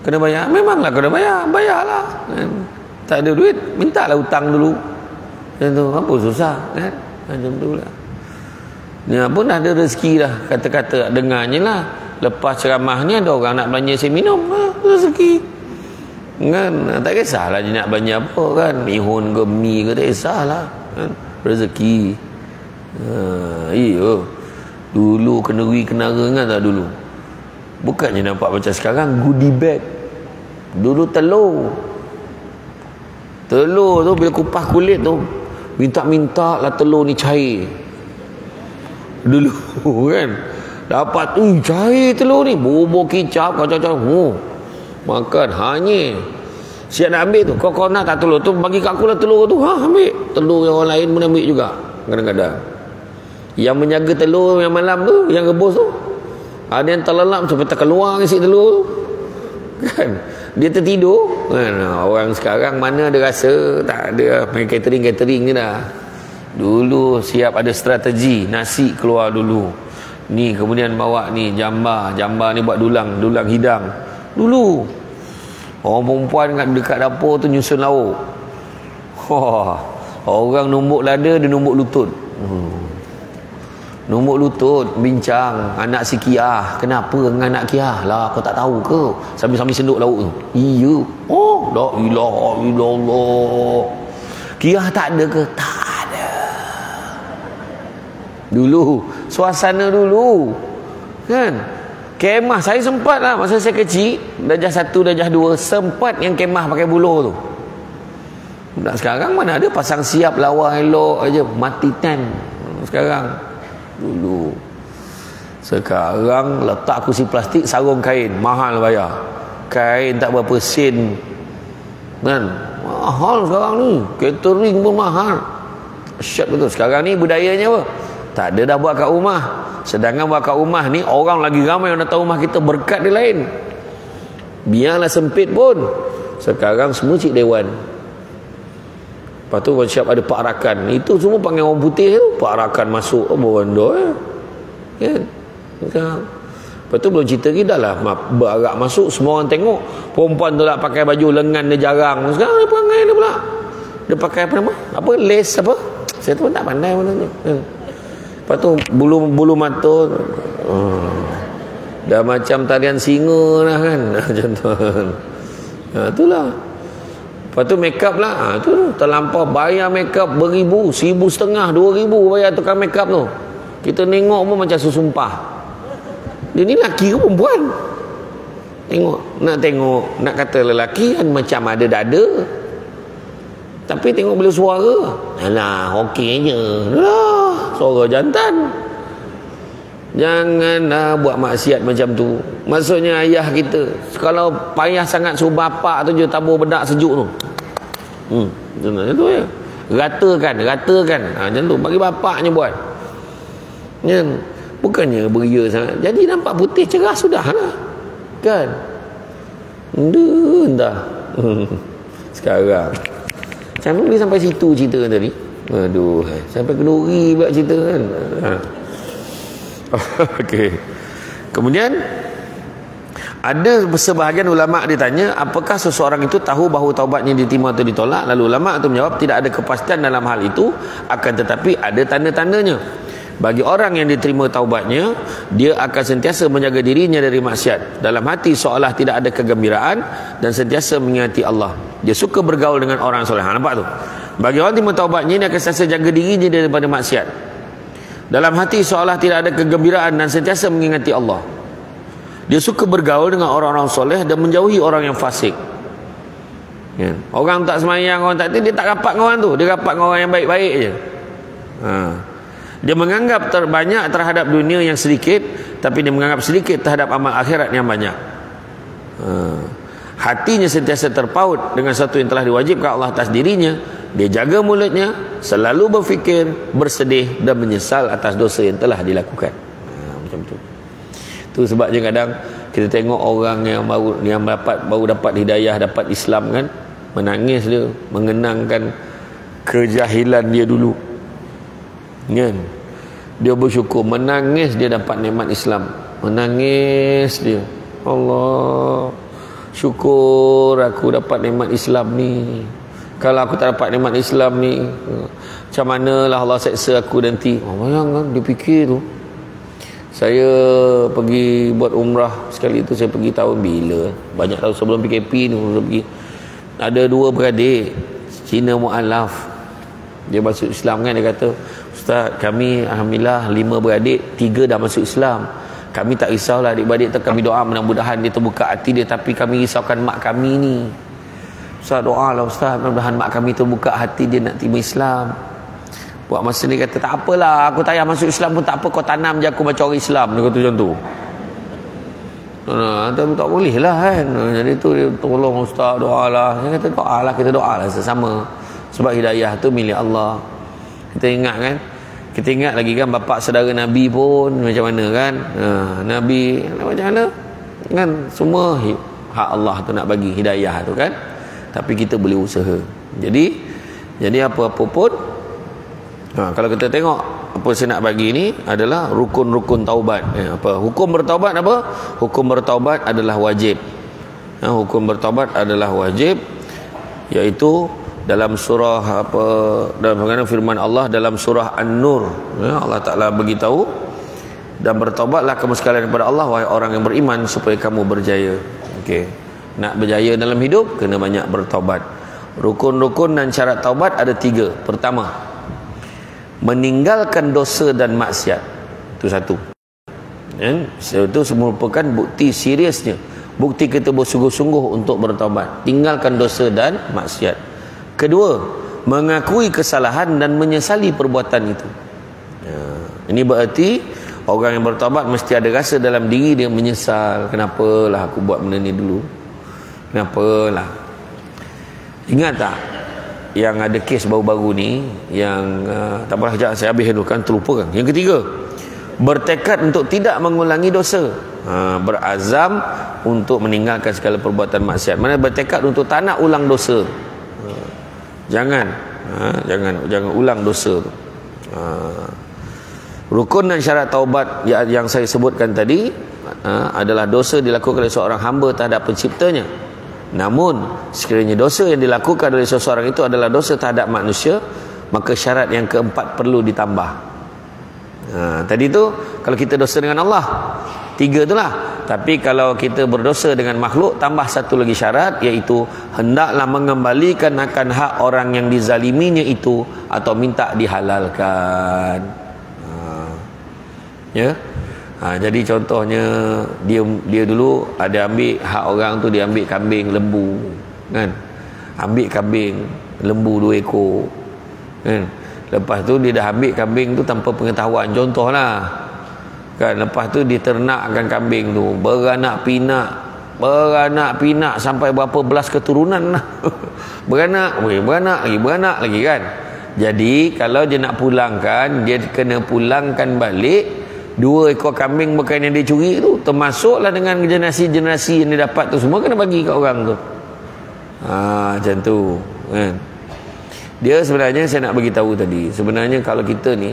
Kena bayar, memanglah kena bayar, bayarlah kan? Tak ada duit, mintalah hutang dulu. Macam tu, apa susah kan? Macam tu lah. Ni pun dah ada rezeki dah. Kata-kata dengarnya lah, lepas ceramah ni ada orang nak belanja saya minum, rezeki kan. Tak kisahlah dia nak belanja apa kan, mihun ke mi ke, tak kisahlah kan? Rezeki. Iya. Dulu keneri kenara kan tak dulu. Bukannya nampak macam sekarang goodie bag. Dulu telur tu bila kupas kulit tu minta-minta lah telur ni cair. Dulu kan dapat cair telur ni, bubur kicap kacau-kacau. Makan hanya siap nak ambil tu. Kau nak tak telur tu, bagi kat aku lah telur tu. Ambil. Telur yang orang lain pun ambil juga kadang-kadang. Yang menjaga telur yang malam tu, yang rebus tu, ada yang terlelap sampai terkeluar isi telur tu kan. Dia tertidur kan. Orang sekarang mana ada rasa, tak ada main catering ni dah. Dulu siap ada strategi, nasi keluar dulu ni, kemudian bawa ni jambar ni buat dulang hidang. Dulu orang perempuan dekat dapur tu nyusun lauk. Orang numbuk lada, dia numbuk lutut. Numbuk lutut, bincang anak si Kiah, kenapa dengan anak Kiah lah, kau tak tahu ke? Sambil-sambil senduk lauk tu. Iya. La ilaha illallah. Kiah tak ada ke? Tak ada. Dulu suasana dulu kan. Kemah saya sempat lah masa saya kecil, darjah 1, darjah 2, sempat yang kemah pakai buluh tu. Dan sekarang mana ada, pasang siap lawa elok aja, mati time sekarang. Dulu. Sekarang letak kursi plastik, sarung kain, mahal bayar. Kain tak berapa sen kan. Mahal sekarang ni. Catering pun mahal. Syat betul. Sekarang ni budayanya apa? Tak ada dah buat kat rumah. Sedangkan buat kat rumah ni, orang lagi ramai yang datang rumah kita, berkat dia lain. Biarlah sempit pun, sekarang semua cik dewan. Lepas tu siap ada pak rakan. Itu semua panggil orang putih tu. Pak rakan masuk. Benda kan. Lepas tu belum cerita lagi dah lah berarak masuk, semua orang tengok. Perempuan tu nak pakai baju lengan dia jarang. Sekarang dia perangai dia pula. Dia pakai apa nama? Apa? Lace apa? Saya tu pun tak pandai mana tu. Lepas tu bulu mata Dah macam talian singa lah kan. Macam tu. Itulah. Lepas tu make up lah. Tu terlampau bayar make up beribu, 1,500, 2,000 bayar tukang make up tu. Kita tengok pun macam sesumpah. Dia ni lelaki ke perempuan? Tengok, nak kata lelaki kan macam ada dada. Tapi tengok bila suara, alah okeynya. Alah, suara jantan. Janganlah buat maksiat macam tu. Maksudnya ayah kita kalau payah sangat suruh bapak tu je tabur bedak sejuk tu. Macam tu ya. Ratakan. Macam tu bagi bapaknya buat. Kan? Bukannya beria sangat. Jadi nampak putih cerah sudahlah. Kan? Entah. Sekarang sampai boleh sampai situ cerita tadi. Aduh, sampai kenduri buat cerita kan. Okey. Kemudian ada sebahagian ulama ditanya, apakah seseorang itu tahu bahawa taubatnya diterima atau ditolak? Lalu ulama itu menjawab, tidak ada kepastian dalam hal itu, akan tetapi ada tanda-tandanya. Bagi orang yang diterima taubatnya, dia akan sentiasa menjaga dirinya dari maksiat. Dalam hati seolah tidak ada kegembiraan dan sentiasa mengingati Allah. Dia suka bergaul dengan orang soleh. Nampak tu? Bagi orang yang taubatnya, dia akan sentiasa jaga dirinya daripada maksiat. Dalam hati seolah tidak ada kegembiraan dan sentiasa mengingati Allah. Dia suka bergaul dengan orang-orang soleh dan menjauhi orang yang fasik. Ya. Orang tak semayang, orang tak, dia tak rapat dengan orang tu. Dia rapat dengan orang yang baik-baik je. Dia menganggap terbanyak terhadap dunia yang sedikit, tapi dia menganggap sedikit terhadap amal akhirat yang banyak. Hatinya sentiasa terpaut dengan sesuatu yang telah diwajibkan Allah atas dirinya. Dia jaga mulutnya, selalu berfikir, bersedih dan menyesal atas dosa yang telah dilakukan. Macam tu. Tu sebabnya kadang kita tengok orang yang baru dapat hidayah, dapat Islam kan, menangis dia, mengenangkan kejahilan dia dulu. Kan? Dia bersyukur, menangis dia dapat nikmat Islam. Menangis dia. Allah, syukur aku dapat nikmat Islam ni. Kalau aku tak dapat nikmat Islam ni, macam manalah Allah seksa aku nanti. Bayangkan dia fikir tu. Saya pergi buat umrah sekali tu, saya pergi tahun bila? Banyak tahun sebelum PKP ni pergi. Ada 2 beradik Cina mu'alaf. Dia masuk Islam kan, dia kata, Ustaz, kami alhamdulillah 5 beradik, 3 dah masuk Islam. Kami tak risaulah adik-beradik tu, kami doa mudah-mudahan dia terbuka hati dia, tapi kami risaukan mak kami ni. Ustaz, doa lah Ustaz, mudah-mudahan mak kami terbuka hati dia nak terima Islam. Buat masa ni kata, tak apalah, aku tak payah masuk Islam pun tak apa, kau tanam je aku macam orang Islam. Dia kata macam tu. Tak boleh lah kan. Jadi tu dia tolong Ustaz, doa lah. Dia kata doa lah, kita doa lah sesama. Sebab hidayah tu milik Allah. Kita ingat kan, kita ingat lagi kan bapa saudara Nabi pun macam mana kan. Nabi macam mana kan, semua hak Allah tu nak bagi hidayah tu kan. Tapi kita boleh usaha. Jadi apa-apa pun, kalau kita tengok apa saya nak bagi ni adalah rukun-rukun taubat. Hukum bertaubat apa? Hukum bertaubat adalah wajib. Hukum bertaubat adalah wajib, iaitu dalam surah dalam firman Allah dalam surah An-Nur, Allah Taala beritahu, dan bertaubatlah kamu sekalian kepada Allah wahai orang yang beriman supaya kamu berjaya. Okey. Nak berjaya dalam hidup kena banyak bertaubat. Rukun-rukun dan syarat taubat ada 3. Pertama, meninggalkan dosa dan maksiat. Itu satu. Itu merupakan bukti seriusnya, bukti kita bersungguh-sungguh untuk bertaubat. Tinggalkan dosa dan maksiat. Kedua, mengakui kesalahan dan menyesali perbuatan itu. Ini berarti orang yang bertaubat mesti ada rasa dalam diri dia menyesal. Kenapalah aku buat benda ni dulu? Kenapalah? Ingat tak yang ada kes baru-baru ni yang tak apalah, sekejap saya habis dulu kan, terlupa kan. Yang ketiga, bertekad untuk tidak mengulangi dosa. Berazam untuk meninggalkan segala perbuatan maksiat. Mana bertekad untuk tak nak ulang dosa. Jangan ulang dosa tu. Rukun dan syarat taubat yang saya sebutkan tadi adalah dosa dilakukan oleh seorang hamba terhadap penciptanya. Namun sekiranya dosa yang dilakukan oleh seseorang itu adalah dosa terhadap manusia, maka syarat yang keempat perlu ditambah. Tadi tu kalau kita dosa dengan Allah, 3 itulah. Tapi kalau kita berdosa dengan makhluk, tambah satu lagi syarat, iaitu hendaklah mengembalikan akan hak orang yang dizaliminya itu, atau minta dihalalkan. Ya. Jadi contohnya dia dulu ada ambil hak orang tu, dia ambil kambing lembu, kan? Ambil kambing lembu 2 ekor, kan? Lepas tu dia dah ambil kambing tu tanpa pengetahuan, contohlah, kan? Lepas tu dia ternakkan kambing tu, beranak pinak sampai berapa belas keturunan lah. beranak lagi, kan? Jadi kalau dia nak pulangkan, dia kena pulangkan balik 2 ekor kambing bukan yang dia curi tu, termasuklah dengan generasi-generasi yang dia dapat tu, semua kena bagi kat orang tu. Macam tu, kan? Dia sebenarnya, saya nak bagi tahu tadi, sebenarnya kalau kita ni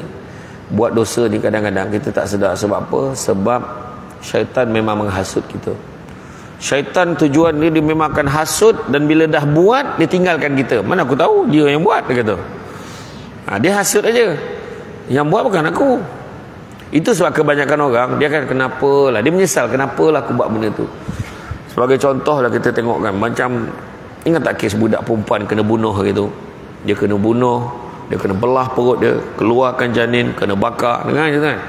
buat dosa ni, kadang-kadang kita tak sedar. Sebab apa? Sebab syaitan memang menghasut kita. Syaitan tujuan dia memang akan hasut, dan bila dah buat, dia tinggalkan kita. Mana aku tahu dia yang buat, dia kata. Dia hasut aja, yang buat bukan aku. Itu sebab kebanyakan orang, dia akan kenapalah, dia menyesal, kenapalah aku buat benda tu. Sebagai contoh lah, kita tengok kan, macam ingat tak kes budak perempuan kena bunuh gitu. Dia kena bunuh, dia kena belah perut dia, keluarkan janin, kena bakar, dengar je kan.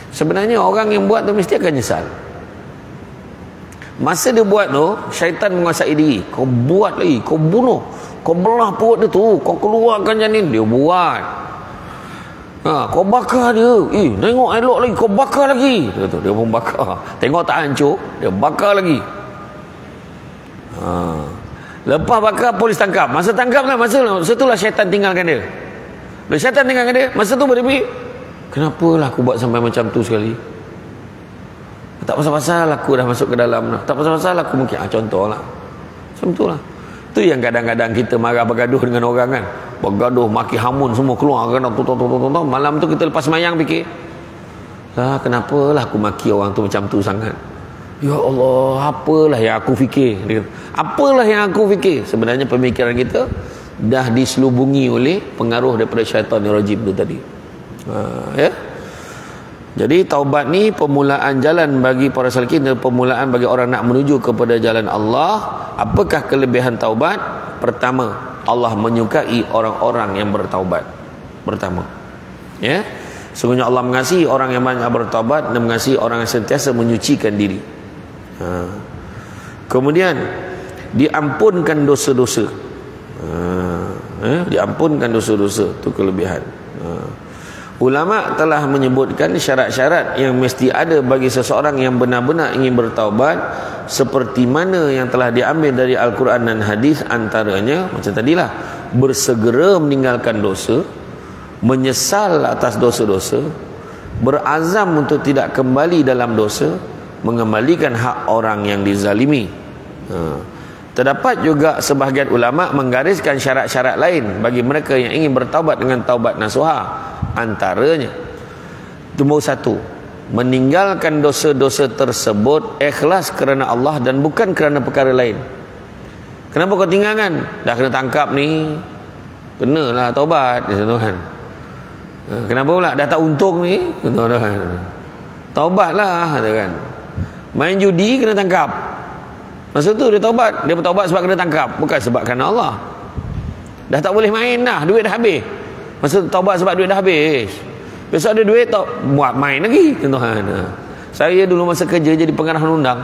Sebenarnya orang yang buat tu mesti akan nyesal. Masa dia buat tu, syaitan menguasai diri. Kau buat lagi, kau bunuh, kau belah perut dia tu, kau keluarkan janin, dia buat. Kau bakar dia, tengok elok lagi, kau bakar lagi. Dia pun bakar. Tengok tak hancur, dia bakar lagi. Lepas bakar, polis tangkap. Masa tangkap lah, masa itulah syaitan tinggalkan dia. Bila syaitan tinggalkan dia, masa tu berfikir, kenapalah aku buat sampai macam tu sekali? Tak pasal-pasal aku dah masuk ke dalam, tak pasal-pasal aku mungkin, contoh lah, macam tu lah. Tu yang kadang-kadang kita marah bergaduh dengan orang kan, bergaduh, maki hamun semua keluar kan, malam tu kita lepas semayang fikir, kenapalah aku maki orang tu macam tu sangat? Ya Allah, apalah yang aku fikir? Apalah yang aku fikir? Sebenarnya pemikiran kita dah diselubungi oleh pengaruh daripada syaitan yang rajim tu tadi. Ya. Jadi taubat ni permulaan jalan bagi para salikin, dan permulaan bagi orang nak menuju kepada jalan Allah. Apakah kelebihan taubat? Pertama, Allah menyukai orang-orang yang bertaubat. Pertama, ya, sesungguhnya Allah mengasihi orang yang banyak bertaubat, dan mengasihi orang yang sentiasa menyucikan diri. Kemudian diampunkan dosa-dosa. Diampunkan dosa-dosa, itu kelebihan. Ulama telah menyebutkan syarat-syarat yang mesti ada bagi seseorang yang benar-benar ingin bertaubat, seperti mana yang telah diambil dari Al-Quran dan hadis. Antaranya macam tadilah, bersegera meninggalkan dosa, menyesal atas dosa-dosa, berazam untuk tidak kembali dalam dosa, mengembalikan hak orang yang dizalimi. Terdapat juga sebahagian ulama menggariskan syarat-syarat lain bagi mereka yang ingin bertaubat dengan taubat nasuha. Antaranya, nombor 1, meninggalkan dosa-dosa tersebut ikhlas kerana Allah dan bukan kerana perkara lain. Kenapa kau tinggalkan? Dah kena tangkap ni, kenalah taubat, kan? Kenapa pula dah tak untung ni? Taubatlah, kan? Main judi kena tangkap, masa tu dia taubat. Dia bertaubat sebab kena tangkap, bukan sebab kerana Allah. Dah tak boleh main dah, duit dah habis. Masa tu taubat sebab duit dah habis. Besok ada duit tak buat main lagi, tuan. Saya dulu masa kerja jadi pengarah undang,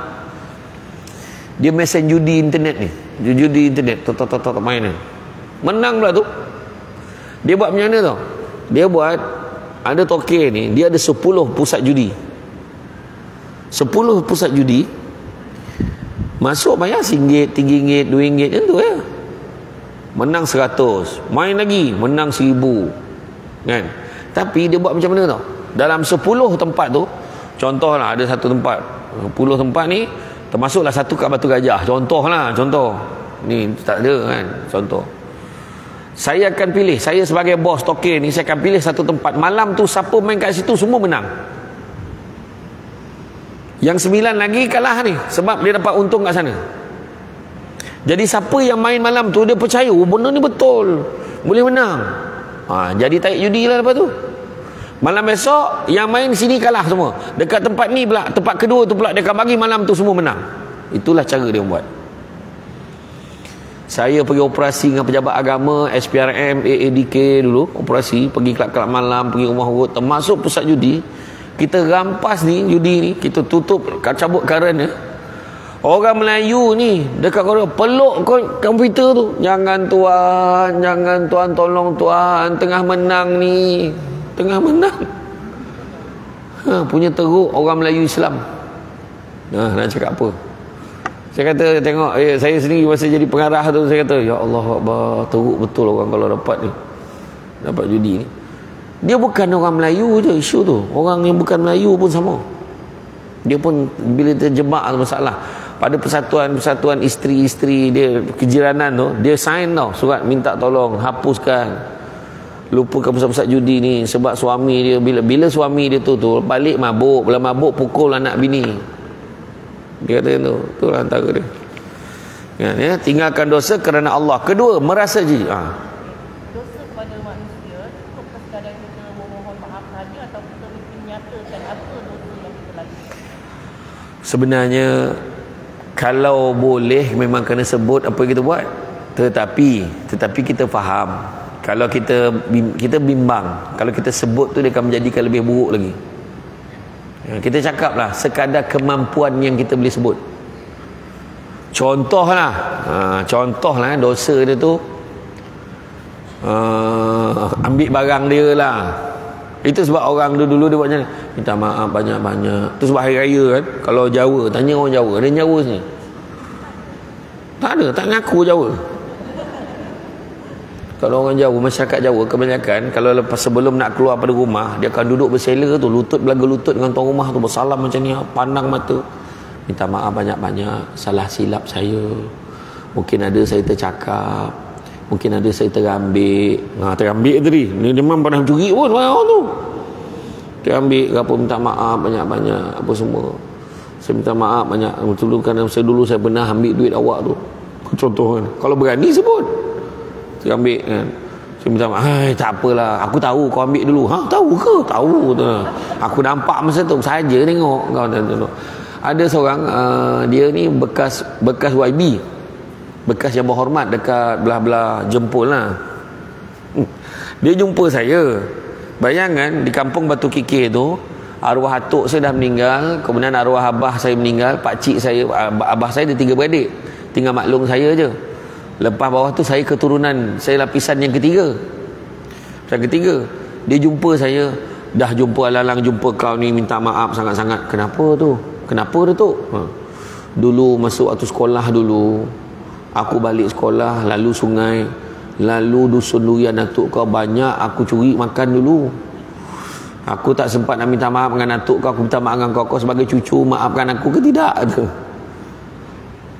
dia mesin judi internet ni, judi internet, tok main ni, menang pula tu. Dia buat macam mana tau? Dia buat, ada toke ni, dia ada 10 pusat judi. 10 pusat judi, masuk bayar RM1, RM3, RM2 macam tu ya. Menang 100, main lagi menang 1000, kan? Tapi dia buat macam mana tau? Dalam 10 tempat tu, contohlah ada satu tempat, 10 tempat ni termasuklah satu kat Batu Gajah, contoh ni tak ada kan, contoh. Saya akan pilih, saya sebagai bos toke ni, saya akan pilih satu tempat. Malam tu siapa main kat situ semua menang. Yang 9 lagi kalah ni, sebab dia dapat untung kat sana. Jadi siapa yang main malam tu, dia percaya benda ni betul, boleh menang. Jadi tarik judi lah lepas tu. Malam esok yang main sini kalah semua. Dekat tempat ni pula, tempat kedua tu pula dia akan bagi malam tu semua menang. Itulah cara dia buat. Saya pergi operasi dengan pejabat agama, SPRM, AADK dulu, operasi, pergi kelab-kelab malam, pergi rumah urut, termasuk pusat judi. Kita rampas ni judi ni, kita tutup, cabut karen. Orang Melayu ni dekat koridor peluk komputer tu. Jangan tuan, tolong tuan, tengah menang ni. Tengah menang. Punya teruk orang Melayu Islam. Nak cakap apa? Saya kata tengok, saya sendiri masa jadi pengarah tu, saya kata ya Allah Akbar, teruk betul orang kalau dapat ni, dapat judi ni. Dia bukan orang Melayu je isu tu, orang yang bukan Melayu pun sama. Dia pun bila terjebak masalah pada persatuan isteri-isteri dia kejiranan tu, dia sign tau surat minta tolong hapuskan, lupakan pusat-pusat judi ni sebab suami dia bila suami dia tu balik mabuk, bila mabuk pukul anak bini. Dia kata itulah antara dia. Ya, tinggalkan dosa kerana Allah. Kedua, merasa jijik. Dosa kepada manusia cukup sekadar kita memohon maaf saja atau kita menyatakan apa dosa yang kita lakukan? Sebenarnya kalau boleh memang kena sebut apa yang kita buat. Tetapi kita faham. Kalau kita bimbang, kalau kita sebut tu dia akan menjadikan lebih buruk lagi. Kita cakaplah sekadar kemampuan yang kita boleh sebut. Contohlah dosa dia tu ambil barang dia lah. Itu sebab orang dulu dia buat macam ni, minta maaf banyak-banyak. Tu sebab hari raya kan, kalau Jawa, tanya orang Jawa, ada Jawa sini? Tak ada, tak ngaku Jawa. Kalau orang Jawa, masyarakat Jawa kebanyakan kalau lepas sebelum nak keluar pada rumah, dia akan duduk bersela tu, lutut belaga lutut dengan tuan rumah tu, bersalam macam ni, pandang mata, minta maaf banyak-banyak, salah silap saya, mungkin ada saya tercakap, mungkin ada saya terambil. Terambil tadi ni memang pernah curi pun orang tu, terambil apa, minta maaf banyak-banyak apa semua, saya minta maaf banyak dulu saya pernah ambil duit awak tu, contoh kan. Kalau berani sebut, saya ambil kan, saya minta maaf, tak apalah, aku tahu kau ambil dulu. Tahu ke? Tahu tu. Aku nampak masa tu saja tengok kau tu. Ada seorang dia ni bekas YB, bekas yang berhormat dekat belah-belah Jempol lah. Dia jumpa saya. Bayangkan di kampung Batu Kikir tu, arwah atuk saya dah meninggal, kemudian arwah abah saya meninggal, pakcik saya, abah saya ada 3 beradik, tinggal maklum saya je. Lepas bawah tu saya keturunan, saya lapisan yang ketiga. Dia jumpa saya, dah jumpa alalang jumpa kau ni, minta maaf sangat-sangat. Kenapa tu? Kenapa Datuk? Dulu masuk waktu sekolah dulu, aku balik sekolah lalu sungai, lalu dusun durian Datuk kau banyak, aku curi makan dulu. Aku tak sempat nak minta maaf dengan Datuk kau, aku minta maaf dengan kau sebagai cucu, maafkan aku ke tidak tu?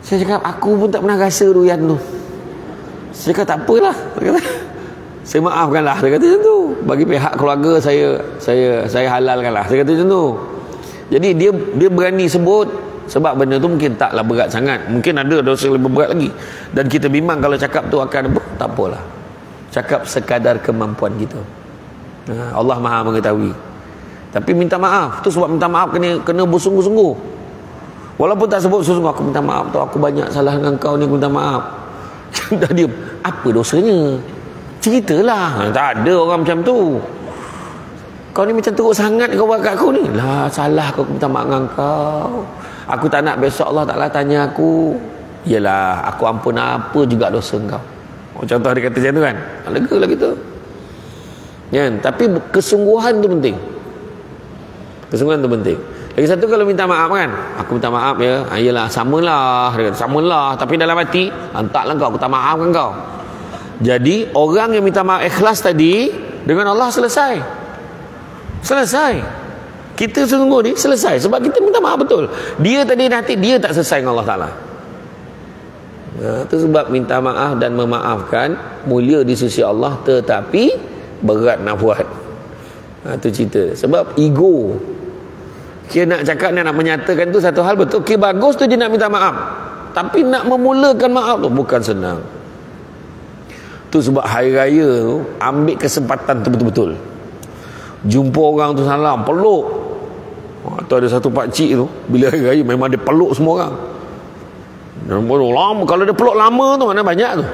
Saya cakap aku pun tak pernah rasa durian tu. Saya kata tak apalah, saya maafkanlah, saya kata macam tu. Bagi pihak keluarga saya halalkanlah, saya kata macam tu. Jadi dia berani sebut sebab benda tu mungkin taklah berat sangat, mungkin ada dosa lebih berat lagi, dan kita bimbang kalau cakap tu akan tak apalah, cakap sekadar kemampuan kita. Allah Maha mengetahui. Tapi minta maaf tu, sebab minta maaf kena bersungguh-sungguh. Walaupun tak sebut sungguh, aku minta maaf tu, aku banyak salah dengan kau ni, aku minta maaf. Dah diam. Apa dosanya? Ceritalah. Tak ada orang macam tu. Kau ni macam teruk sangat kau buat kat aku ni. Lah, salah aku minta maaf dengan kau. Aku tak nak besok Allah Ta'ala tanya aku. Yelah, aku ampun apa juga dosa kau. Contoh dia kata macam tu kan, lega lah kita kan? Tapi kesungguhan tu penting. Kesungguhan tu penting. Lagi satu, kalau minta maaf kan, aku minta maaf ya, yelah samalah, dia kata samalah, tapi dalam hati taklah kau, aku tak maafkan kau. Jadi orang yang minta maaf ikhlas tadi dengan Allah selesai. Kita sungguh ni selesai sebab kita minta maaf betul. Dia tadi hati dia tak selesai dengan Allah Ta'ala. Itu sebab minta maaf dan memaafkan mulia di sisi Allah, tetapi berat nak buat. Itu cerita. Sebab ego, dia nak cakap, nak menyatakan tu satu hal betul. Okay, bagus tu dia nak minta maaf, tapi nak memulakan maaf tu bukan senang. Tu sebab hari raya tu ambil kesempatan tu betul-betul. Jumpa orang tu salam, peluk. Atau ada satu pakcik tu, bila hari raya memang dia peluk semua orang. Dan lama, kalau dia peluk lama tu mana banyak tu.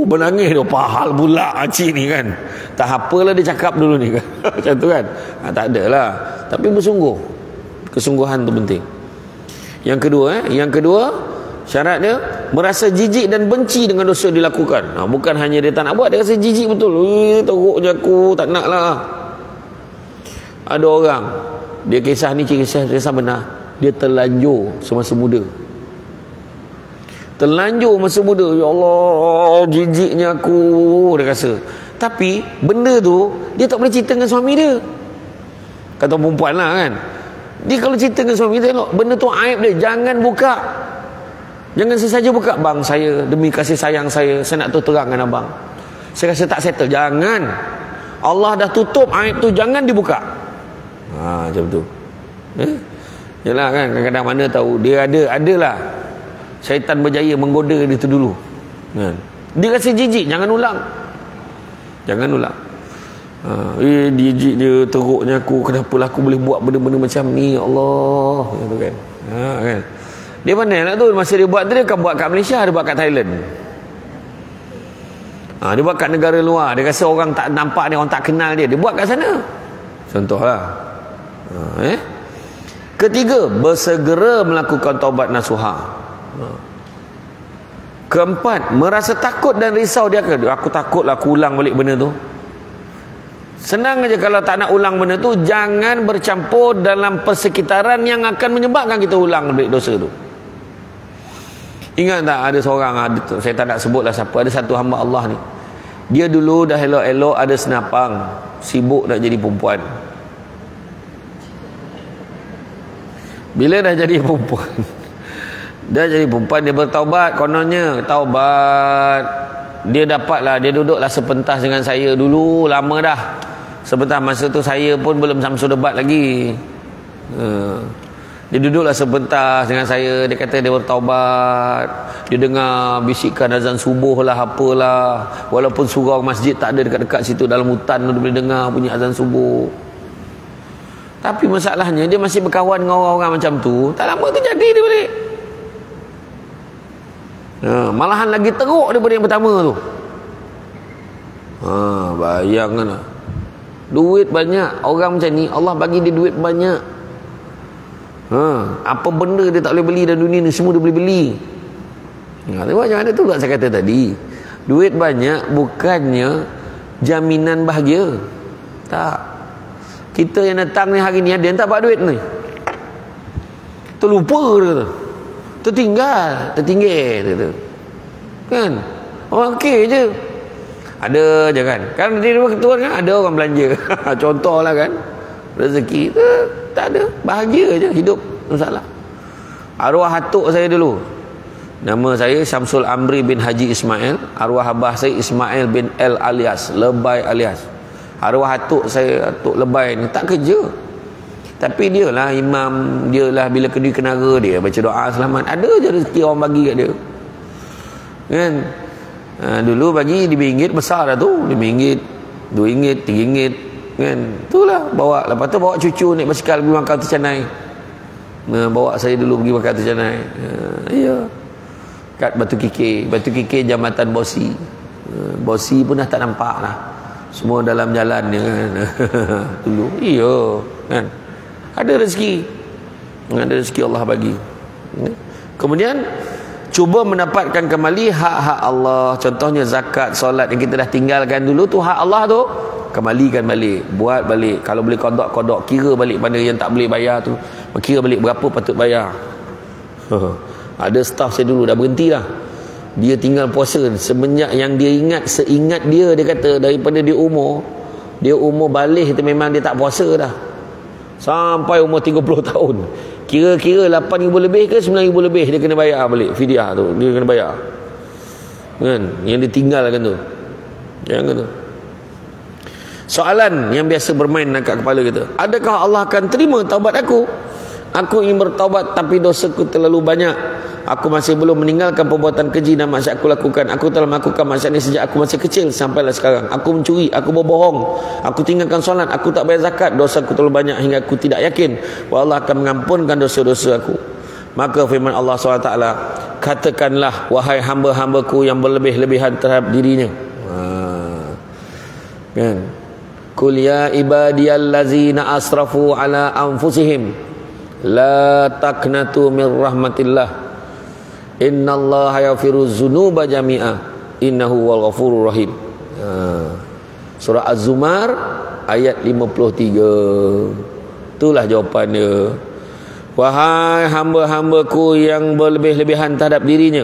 Menangis dia, pahal pula pakcik ni kan. Tak apalah dia cakap dulu ni kan. Macam tu kan. Tak adalah. Tapi bersungguh. Kesungguhan tu penting. Yang kedua, syarat dia merasa jijik dan benci dengan dosa dilakukan. Bukan hanya dia tak nak buat, dia rasa jijik betul. Teruknya aku, tak nak lah. Ada orang, dia kisah ni kisah benar. Dia terlanjur semasa muda. Terlanjur masa muda. Ya Allah, jijiknya aku, dia rasa. Tapi benda tu dia tak boleh cerita dengan suami dia. Kata perempuan lah kan, dia kalau cerita dengan suami dia, tengok benda tu aib dia, jangan buka. Jangan sesaja buka. Bang, saya demi kasih sayang saya nak terang dengan abang, saya rasa tak settle. Jangan, Allah dah tutup aib tu, jangan dibuka. Macam tu. Yalah kan, kadang-kadang mana tahu dia adalah syaitan berjaya menggoda dia tu dulu kan. Dia rasa jijik, jangan ulang. Jijik dia, teruknya aku, kenapalah aku boleh buat benda-benda macam ni, Allah gitu kan. Kan dia pandai lah tu. Masa dia buat tu, dia kan buat kat Malaysia, dia buat kat Thailand. Dia buat kat negara luar, dia rasa orang tak nampak dia, orang tak kenal dia, dia buat kat sana. Contohlah. Ketiga, bersegera melakukan taubat nasuha. Keempat, merasa takut dan risau. Dia kata, aku takutlah aku ulang balik benda tu. Senang aja, kalau tak nak ulang benda tu, jangan bercampur dalam persekitaran yang akan menyebabkan kita ulang balik dosa tu. Ingat tak, ada seorang, saya tak nak sebutlah siapa, ada satu hamba Allah ni, dia dulu dah elok-elok ada senapang, sibuk nak jadi perempuan. Bila dah jadi perempuan, dia bertaubat. Kononnya taubat, dia dapatlah, dia duduklah sepentas dengan saya dulu, lama dah sebentar. Masa tu saya pun belum samsul debat lagi. Dia duduklah sebentar dengan saya. Dia kata dia bertaubat. Dia dengar bisikan azan subuh lah, apalah. Walaupun surau masjid tak ada dekat-dekat situ, dalam hutan dia boleh dengar bunyi azan subuh. Tapi masalahnya dia masih berkawan dengan orang-orang macam tu. Tak lama tu jadi dia balik. Malahan lagi teruk daripada yang pertama tu. Bayangkan lah. Duit banyak. Orang macam ni, Allah bagi dia duit banyak. Apa benda dia tak boleh beli dalam dunia ni, semua dia boleh beli. Tengok macam mana tu saya kata tadi. Duit banyak bukannya jaminan bahagia. Tak. Kita yang datang ni hari ni, ada yang tak dapat duit ni, terlupa dia kata, tertinggal dia kan. Orang okey je, ada je kan. Kan di rumah ketua kan ada orang belanja. Contohlah kan, rezeki tak ada, bahagia je hidup, masalah. Arwah atuk saya dulu, nama saya Syamsul Amri bin Haji Ismail. Arwah abah saya Ismail bin El alias Lebay alias. Arwah atuk saya, Atuk Lebay ni tak kerja, tapi dia lah imam, dia lah bila kedui kenara dia baca doa selamat. Ada je rezeki orang bagi kat dia kan. Dulu bagi RM5 besar dah tu, RM5, RM2, RM3 kan. Itulah bawa. Lepas tu bawa cucu naik basikal pergi makan tercanai. Bawa saya dulu pergi makan tercanai. Ya, kat Batu Kikir Jambatan Bosi. Bosi pun dah tak nampak lah, semua dalam jalan dia kan. Dulu iya kan, ada rezeki Allah bagi. Kemudian cuba mendapatkan kembali hak-hak Allah. Contohnya zakat, solat yang kita dah tinggalkan dulu tu, hak Allah tu kembalikan balik, buat balik. Kalau boleh kodok, kira balik pada yang tak boleh bayar tu, kira balik berapa patut bayar. Ada staff saya dulu dah berhenti dah, dia tinggal puasa semenjak yang dia ingat, seingat dia kata daripada dia umur balik tu memang dia tak puasa dah sampai umur 30 tahun. Kira-kira 8,000 lebih ke 9,000 lebih dia kena bayar balik fidyah tu, dia kena bayar kan, yang dia tinggalkan tu. Jangan tu. Soalan yang biasa bermain dekat kepala kita, adakah Allah akan terima taubat aku? Aku ingin bertaubat tapi dosaku terlalu banyak. Aku masih belum meninggalkan perbuatan keji dan maksiat aku lakukan. Aku telah melakukan maksiat ini sejak aku masih kecil sampailah sekarang. Aku mencuri, aku berbohong, aku tinggalkan solat, aku tak bayar zakat. Dosa aku terlalu banyak hingga aku tidak yakin bahawa Allah akan mengampunkan dosa-dosa aku. Maka firman Allah SWT, katakanlah wahai hamba-hambaku yang berlebih-lebihan terhadap dirinya. Kan? Qul ya ibadiyallazina asrafu ala anfusihim la taqnatu min rahmatillah. Innallaha yaghfiru dzunuba jami'a innahu wal ghafurur rahim. Surah Az-Zumar ayat 53. Itulah jawapan dia. Wahai hamba-hambaku yang berlebih-lebihan terhadap dirinya,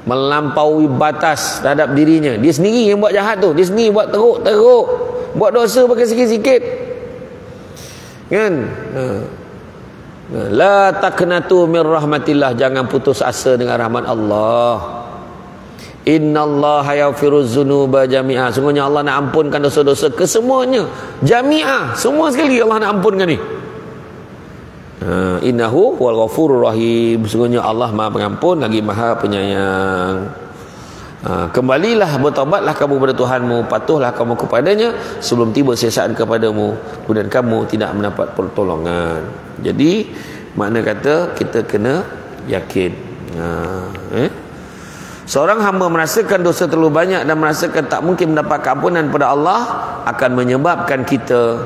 melampaui batas terhadap dirinya. Dia sendiri yang buat jahat tu, dia sendiri buat teruk, buat dosa pakai sikit-sikit. Kan? La taqnatu min rahmatillah, jangan putus asa dengan rahmat Allah. Innallaha yaghfiru dzunuba jami'a, sungguhnya Allah nak ampunkan dosa-dosa kesemuanya. Jami'ah, semua sekali Allah nak ampunkan ni. Innahu wal ghafurur rahim, sungguhnya Allah Maha Pengampun lagi Maha Penyayang. Kembalilah, bertaubatlah kamu kepada Tuhanmu, patuhlah kamu kepadanya sebelum tiba siksaan kepadamu, kemudian kamu tidak mendapat pertolongan. Jadi makna kata kita kena yakin. Seorang hamba merasakan dosa terlalu banyak dan merasakan tak mungkin mendapat keampunan pada Allah akan menyebabkan kita,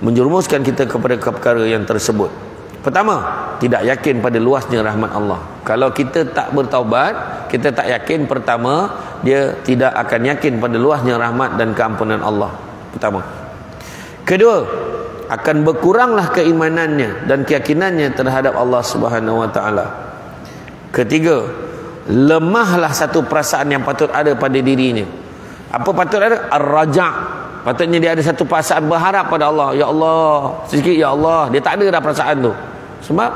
menjerumuskan kita kepada perkara yang tersebut. Pertama, tidak yakin pada luasnya rahmat Allah. Kalau kita tak bertaubat, kita tak yakin. Pertama, dia tidak akan yakin pada luasnya rahmat dan keampunan Allah. Pertama. Kedua, akan berkuranglah keimanannya dan keyakinannya terhadap Allah Subhanahu Wa Taala. Ketiga, lemahlah satu perasaan yang patut ada pada dirinya. Apa patut ada? Ar-raja'. Patutnya dia ada satu perasaan berharap pada Allah. Ya Allah, sikit ya Allah. Dia tak ada dah perasaan tu. Sebab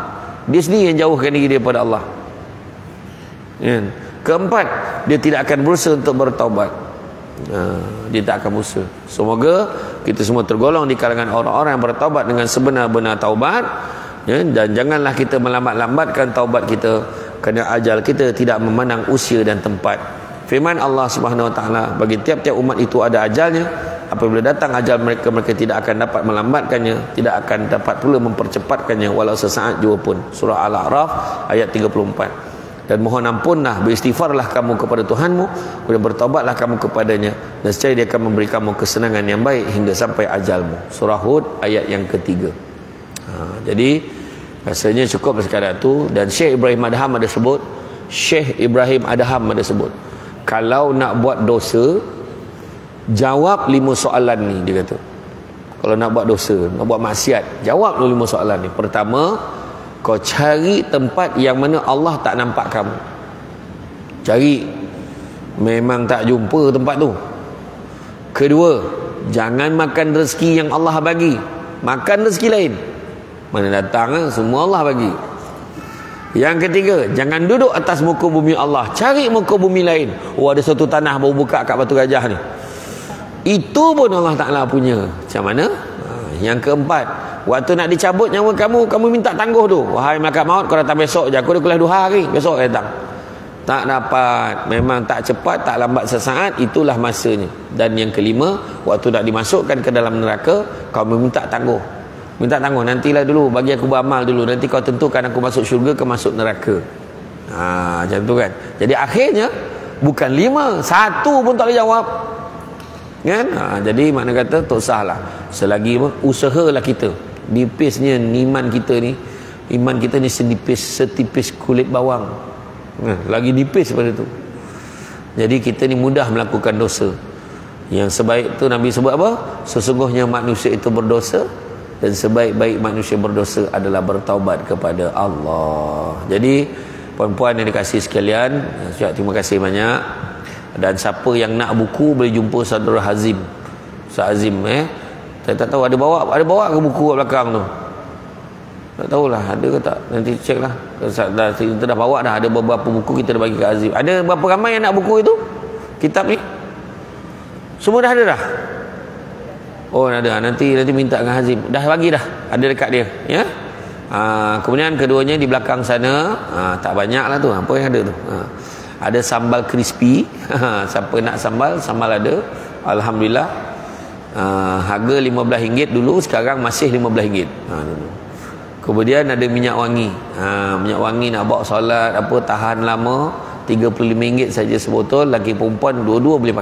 dia sendiri yang jauhkan diri dia pada Allah. Keempat, dia tidak akan berusaha untuk bertaubat. Dia tak akan berusaha. Semoga kita semua tergolong di kalangan orang-orang yang bertaubat dengan sebenar-benar taubat. Dan janganlah kita melambat-lambatkan taubat kita, kerana ajal kita tidak memandang usia dan tempat. Firman Allah Subhanahu Wa Taala, bagi tiap-tiap umat itu ada ajalnya. Apabila datang ajal mereka, mereka tidak akan dapat melambatkannya, tidak akan dapat pula mempercepatkannya walau sesaat jua pun. Surah Al-A'raf ayat 34. Dan mohon ampunlah, beristighfarlah kamu kepada Tuhanmu, kemudian bertaubatlah kamu kepadanya, dan nescaya dia akan memberi kamu kesenangan yang baik hingga sampai ajalmu. Surah Hud ayat yang ketiga. Jadi rasanya cukup sekadar tu. Dan Syekh Ibrahim Adham ada sebut, kalau nak buat dosa, jawab 5 soalan ni, dia kata. Kalau nak buat dosa, nak buat maksiat, jawab dulu 5 soalan ni. Pertama, kau cari tempat yang mana Allah tak nampak kamu. Cari, memang tak jumpa tempat tu. Kedua, jangan makan rezeki yang Allah bagi, makan rezeki lain. Mana datang semua Allah bagi. Yang ketiga, jangan duduk atas muka bumi Allah, cari muka bumi lain. Oh, ada satu tanah baru buka kat Batu Gajah ni, itu pun Allah Ta'ala punya. Macam mana? Yang keempat, waktu nak dicabut nyawa kamu, kamu minta tangguh tu. Wahai malaikat maut, kau datang besok je. Aku dah kuliah 2 hari, besok datang. Tak dapat. Memang tak cepat, tak lambat sesaat, itulah masanya. Dan yang kelima, waktu nak dimasukkan ke dalam neraka, kau minta tangguh. Minta tangguh, nantilah dulu, bagi aku beramal dulu, nanti kau tentukan aku masuk syurga ke masuk neraka. Macam tu kan. Jadi akhirnya bukan 5, 1 pun tak boleh jawab. Kan? Jadi makna kata tak usahlah. Selagi usahalah kita. Nipisnya iman kita ni setipis kulit bawang. Lagi nipis pada tu. Jadi kita ni mudah melakukan dosa. Yang sebaik tu Nabi sebut apa? Sesungguhnya manusia itu berdosa, dan sebaik-baik manusia berdosa adalah bertaubat kepada Allah. Jadi puan-puan yang dikasihi sekalian, terima kasih banyak. Dan siapa yang nak buku boleh jumpa Saudara Hazim. Ustaz Hazim saya tak tahu ada bawa ke buku kat belakang tu. Tak tahulah ada ke tak. Nanti cek lah. Kita dah bawa dah, ada beberapa buku kita dah bagi ke Hazim. Ada berapa ramai yang nak buku itu? Kitab ni? Semua dah ada dah. Oh ada. Nanti minta dengan Hazim. Dah bagi dah. Ada dekat dia, ya. Kemudian keduanya di belakang sana, tak banyak lah tu, apa yang ada tu, ada sambal crispy. Siapa nak sambal, sambal ada, alhamdulillah. Harga RM15 dulu, sekarang masih RM15. Dulu. Kemudian ada minyak wangi. Minyak wangi nak bawa solat apa, tahan lama, RM35 saja sebotol. Laki perempuan dua-dua boleh pakai.